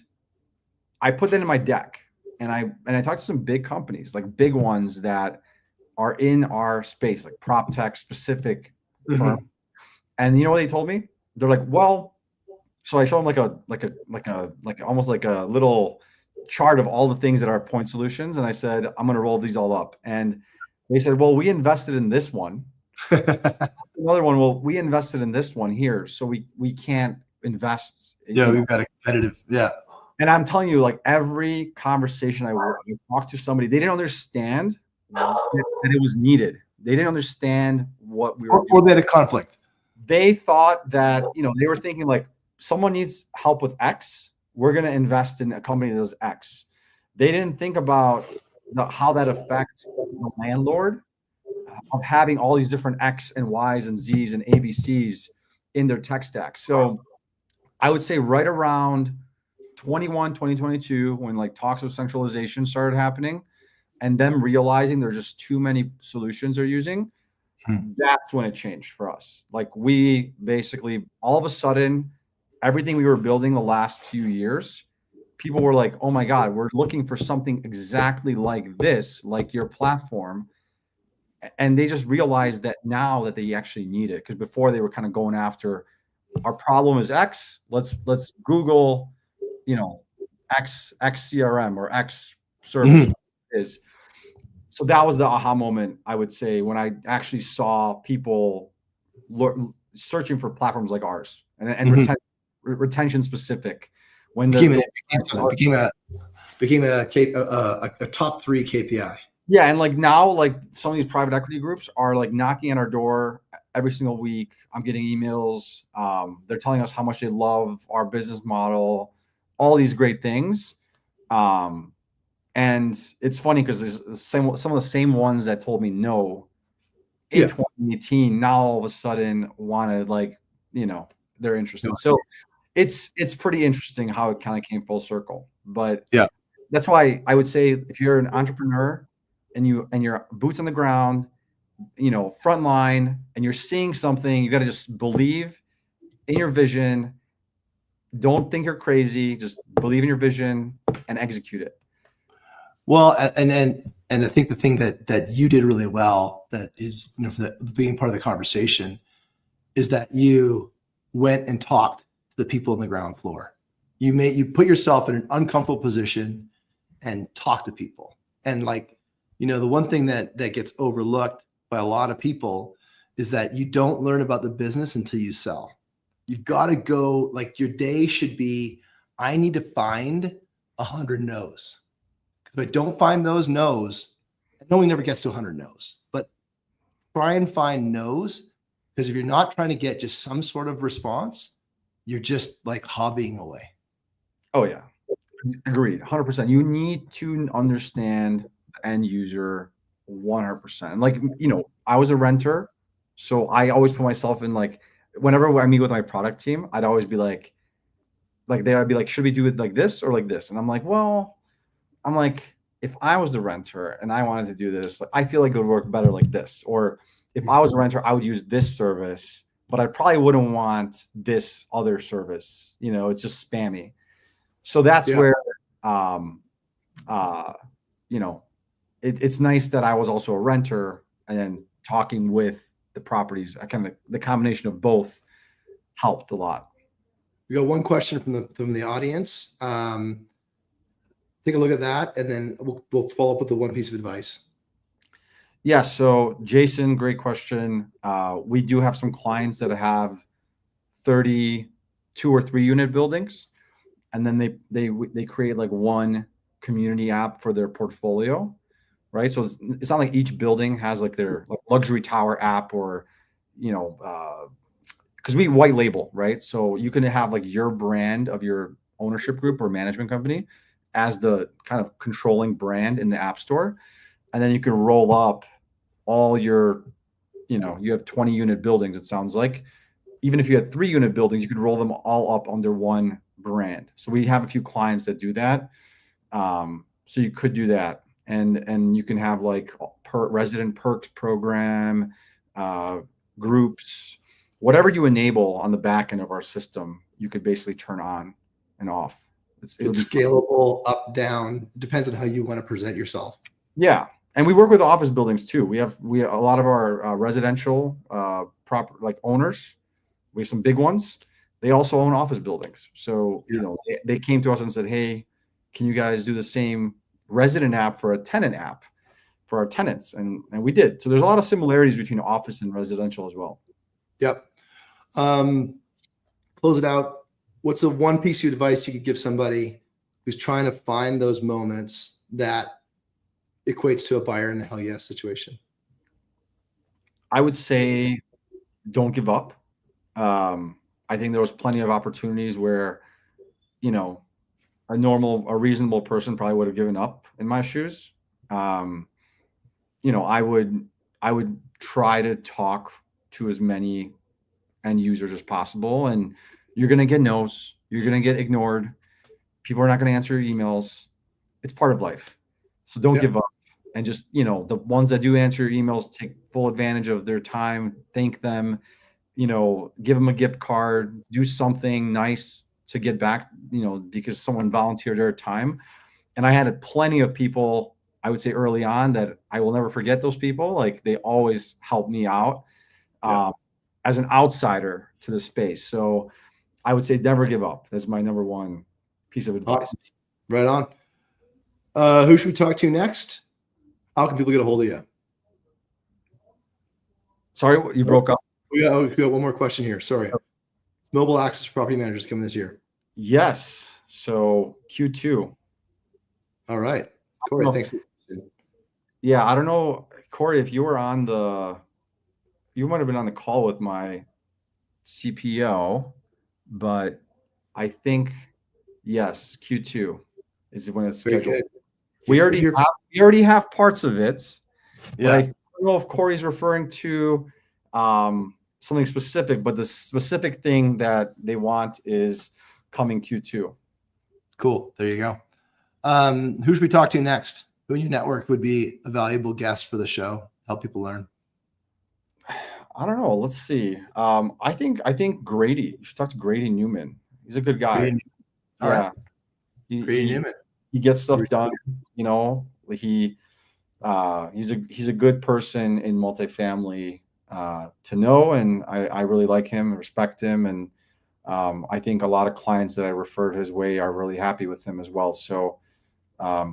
I put that in my deck, and I talked to some big companies, like big ones that are in our space, like prop tech specific firm. And you know what they told me? They're like, well, so I showed them like almost like a little chart of all the things that are point solutions. And I said, I'm going to roll these all up. And they said, well, we invested in this one. Another one, well, we invested in this one here. So we can't invest. We've got a competitive. Yeah. And I'm telling you, like every conversation I talked to somebody, they didn't understand that it was needed. They didn't understand what we were doing. Or they had a conflict. They thought that, they were thinking like, someone needs help with X, we're going to invest in a company that does X. They didn't think about how that affects the landlord of having all these different X and Y's and Z's and ABCs in their tech stack. So I would say right around 2022, when like talks of centralization started happening, and them realizing there's just too many solutions they're using, that's when it changed for us. Like we basically, all of a sudden, everything we were building the last few years, people were like, oh my God, we're looking for something exactly like this, like your platform. And they just realized that now that they actually need it. Because before they were kind of going after, our problem is X, let's Google, X CRM or X service is. So that was the aha moment, I would say, when I actually saw people searching for platforms like ours and retention specific. When became a top 3 KPI. Yeah, and like now, like some of these private equity groups are like knocking on our door every single week. I'm getting emails. They're telling us how much they love our business model, all these great things. And it's funny because there's some of the same ones that told me no in 2018 now all of a sudden wanted, like, they're interested. So it's pretty interesting how it kind of came full circle. But that's why I would say if you're an entrepreneur and you're boots on the ground, front line, and you're seeing something, you got to just believe in your vision. Don't think you're crazy. Just believe in your vision and execute it. Well, and I think the thing that you did really well, that is, for the being part of the conversation, is that you went and talked to the people on the ground floor. You put yourself in an uncomfortable position and talk to people. And like, the one thing that gets overlooked by a lot of people is that you don't learn about the business until you sell. You've got to go, like, your day should be, I need to find 100 no's. If I don't find those no's, no one never gets to 100 no's, but try and find no's, because if you're not trying to get just some sort of response, you're just like hobbying away. Oh yeah. Agreed. 100%. You need to understand the end user 100%. Like, I was a renter, so I always put myself in, like, whenever I meet with my product team, I'd always be like they'd be like, should we do it like this or like this? And I'm like, well, if I was the renter and I wanted to do this, like, I feel like it would work better like this. Or if I was a renter, I would use this service, but I probably wouldn't want this other service. It's just spammy. So that's where, it's nice that I was also a renter, and then talking with the properties, I kind of, the combination of both helped a lot. We got one question from the audience. Take a look at that, and then we'll follow up with the one piece of advice. Yeah. So Jason, great question. We do have some clients that have 32 or 3 unit buildings, and then they create like one community app for their portfolio, right? So it's not like each building has like their like luxury tower app, or because we white label, right? So you can have like your brand of your ownership group or management company as the kind of controlling brand in the app store. And then you can roll up all your, you have 20 unit buildings, it sounds like. Even if you had 3 unit buildings, you could roll them all up under one brand. So we have a few clients that do that. So you could do that. And you can have like resident perks program, groups, whatever you enable on the back end of our system, you could basically turn on and off. It's scalable, up, down, depends on how you want to present yourself. Yeah. And we work with office buildings too. We have a lot of our residential proper like owners. We have some big ones. They also own office buildings. So, they came to us and said, hey, can you guys do the same resident app for a tenant app for our tenants? And we did. So there's a lot of similarities between office and residential as well. Yep. Close it out. What's the one piece of advice you could give somebody who's trying to find those moments that equates to a buyer in the hell yes situation? I would say don't give up. I think there was plenty of opportunities where, a reasonable person probably would have given up in my shoes. I would try to talk to as many end users as possible, and you're going to get no's, you're going to get ignored. People are not going to answer your emails. It's part of life. So don't give up, and just, the ones that do answer your emails, take full advantage of their time, thank them, give them a gift card, do something nice to get back, because someone volunteered their time. And I had plenty of people, I would say early on, that I will never forget those people. Like, they always helped me out as an outsider to the space. So I would say never give up. That's my number one piece of advice. Awesome. Right on. Who should we talk to next? How can people get a hold of you? Sorry, you broke up. We got one more question here. Sorry. Mobile access property managers coming this year. Yes. So Q2. All right. Corey, thanks. Yeah, I don't know, Corey, if you were you might have been on the call with my CPO, but I think, yes, Q2 is when it's scheduled. We already have parts of it. Yeah. I don't know if Corey's referring to something specific, but the specific thing that they want is coming Q2. Cool. There you go. Who should we talk to next? Who in your network would be a valuable guest for the show? Help people learn. I don't know. Let's see. I think Grady. You should talk to Grady Newman. He's a good guy. All right. Grady Newman. He gets stuff done. He's a good person in multifamily to know, and I really like him and respect him, and I think a lot of clients that I referred his way are really happy with him as well. So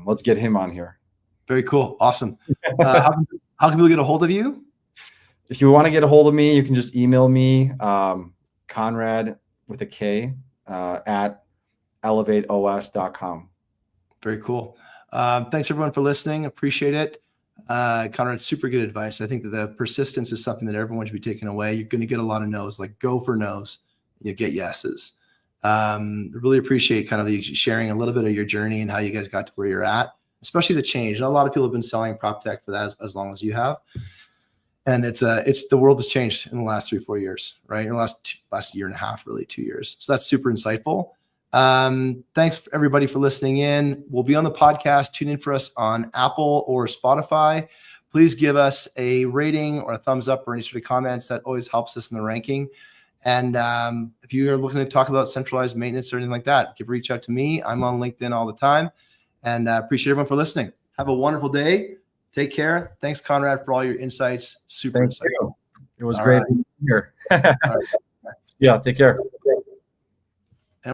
let's get him on here. Very cool. Awesome. How can people get a hold of you? If you want to get a hold of me, you can just email me, Konrad with a K at elevateos.com. Very cool. Thanks everyone for listening. Appreciate it. Konrad, super good advice. I think that the persistence is something that everyone should be taking away. You're going to get a lot of no's, like go for no's. You get yeses. Really appreciate kind of the sharing a little bit of your journey and how you guys got to where you're at. especially the change. And a lot of people have been selling prop tech for that as long as you have. And it's the world has changed in the last 3-4 years, right? In the last year and a half, really 2 years. So that's super insightful. Thanks everybody for listening in. We'll be on the podcast. Tune in for us on Apple or Spotify. Please give us a rating or a thumbs up or any sort of comments. That always helps us in the ranking. And if you are looking to talk about centralized maintenance or anything like that, reach out to me. I'm on LinkedIn all the time. And appreciate everyone for listening. Have a wonderful day. Take care. Thanks, Konrad, for all your insights. Super insightful. It was great being here. Yeah, take care.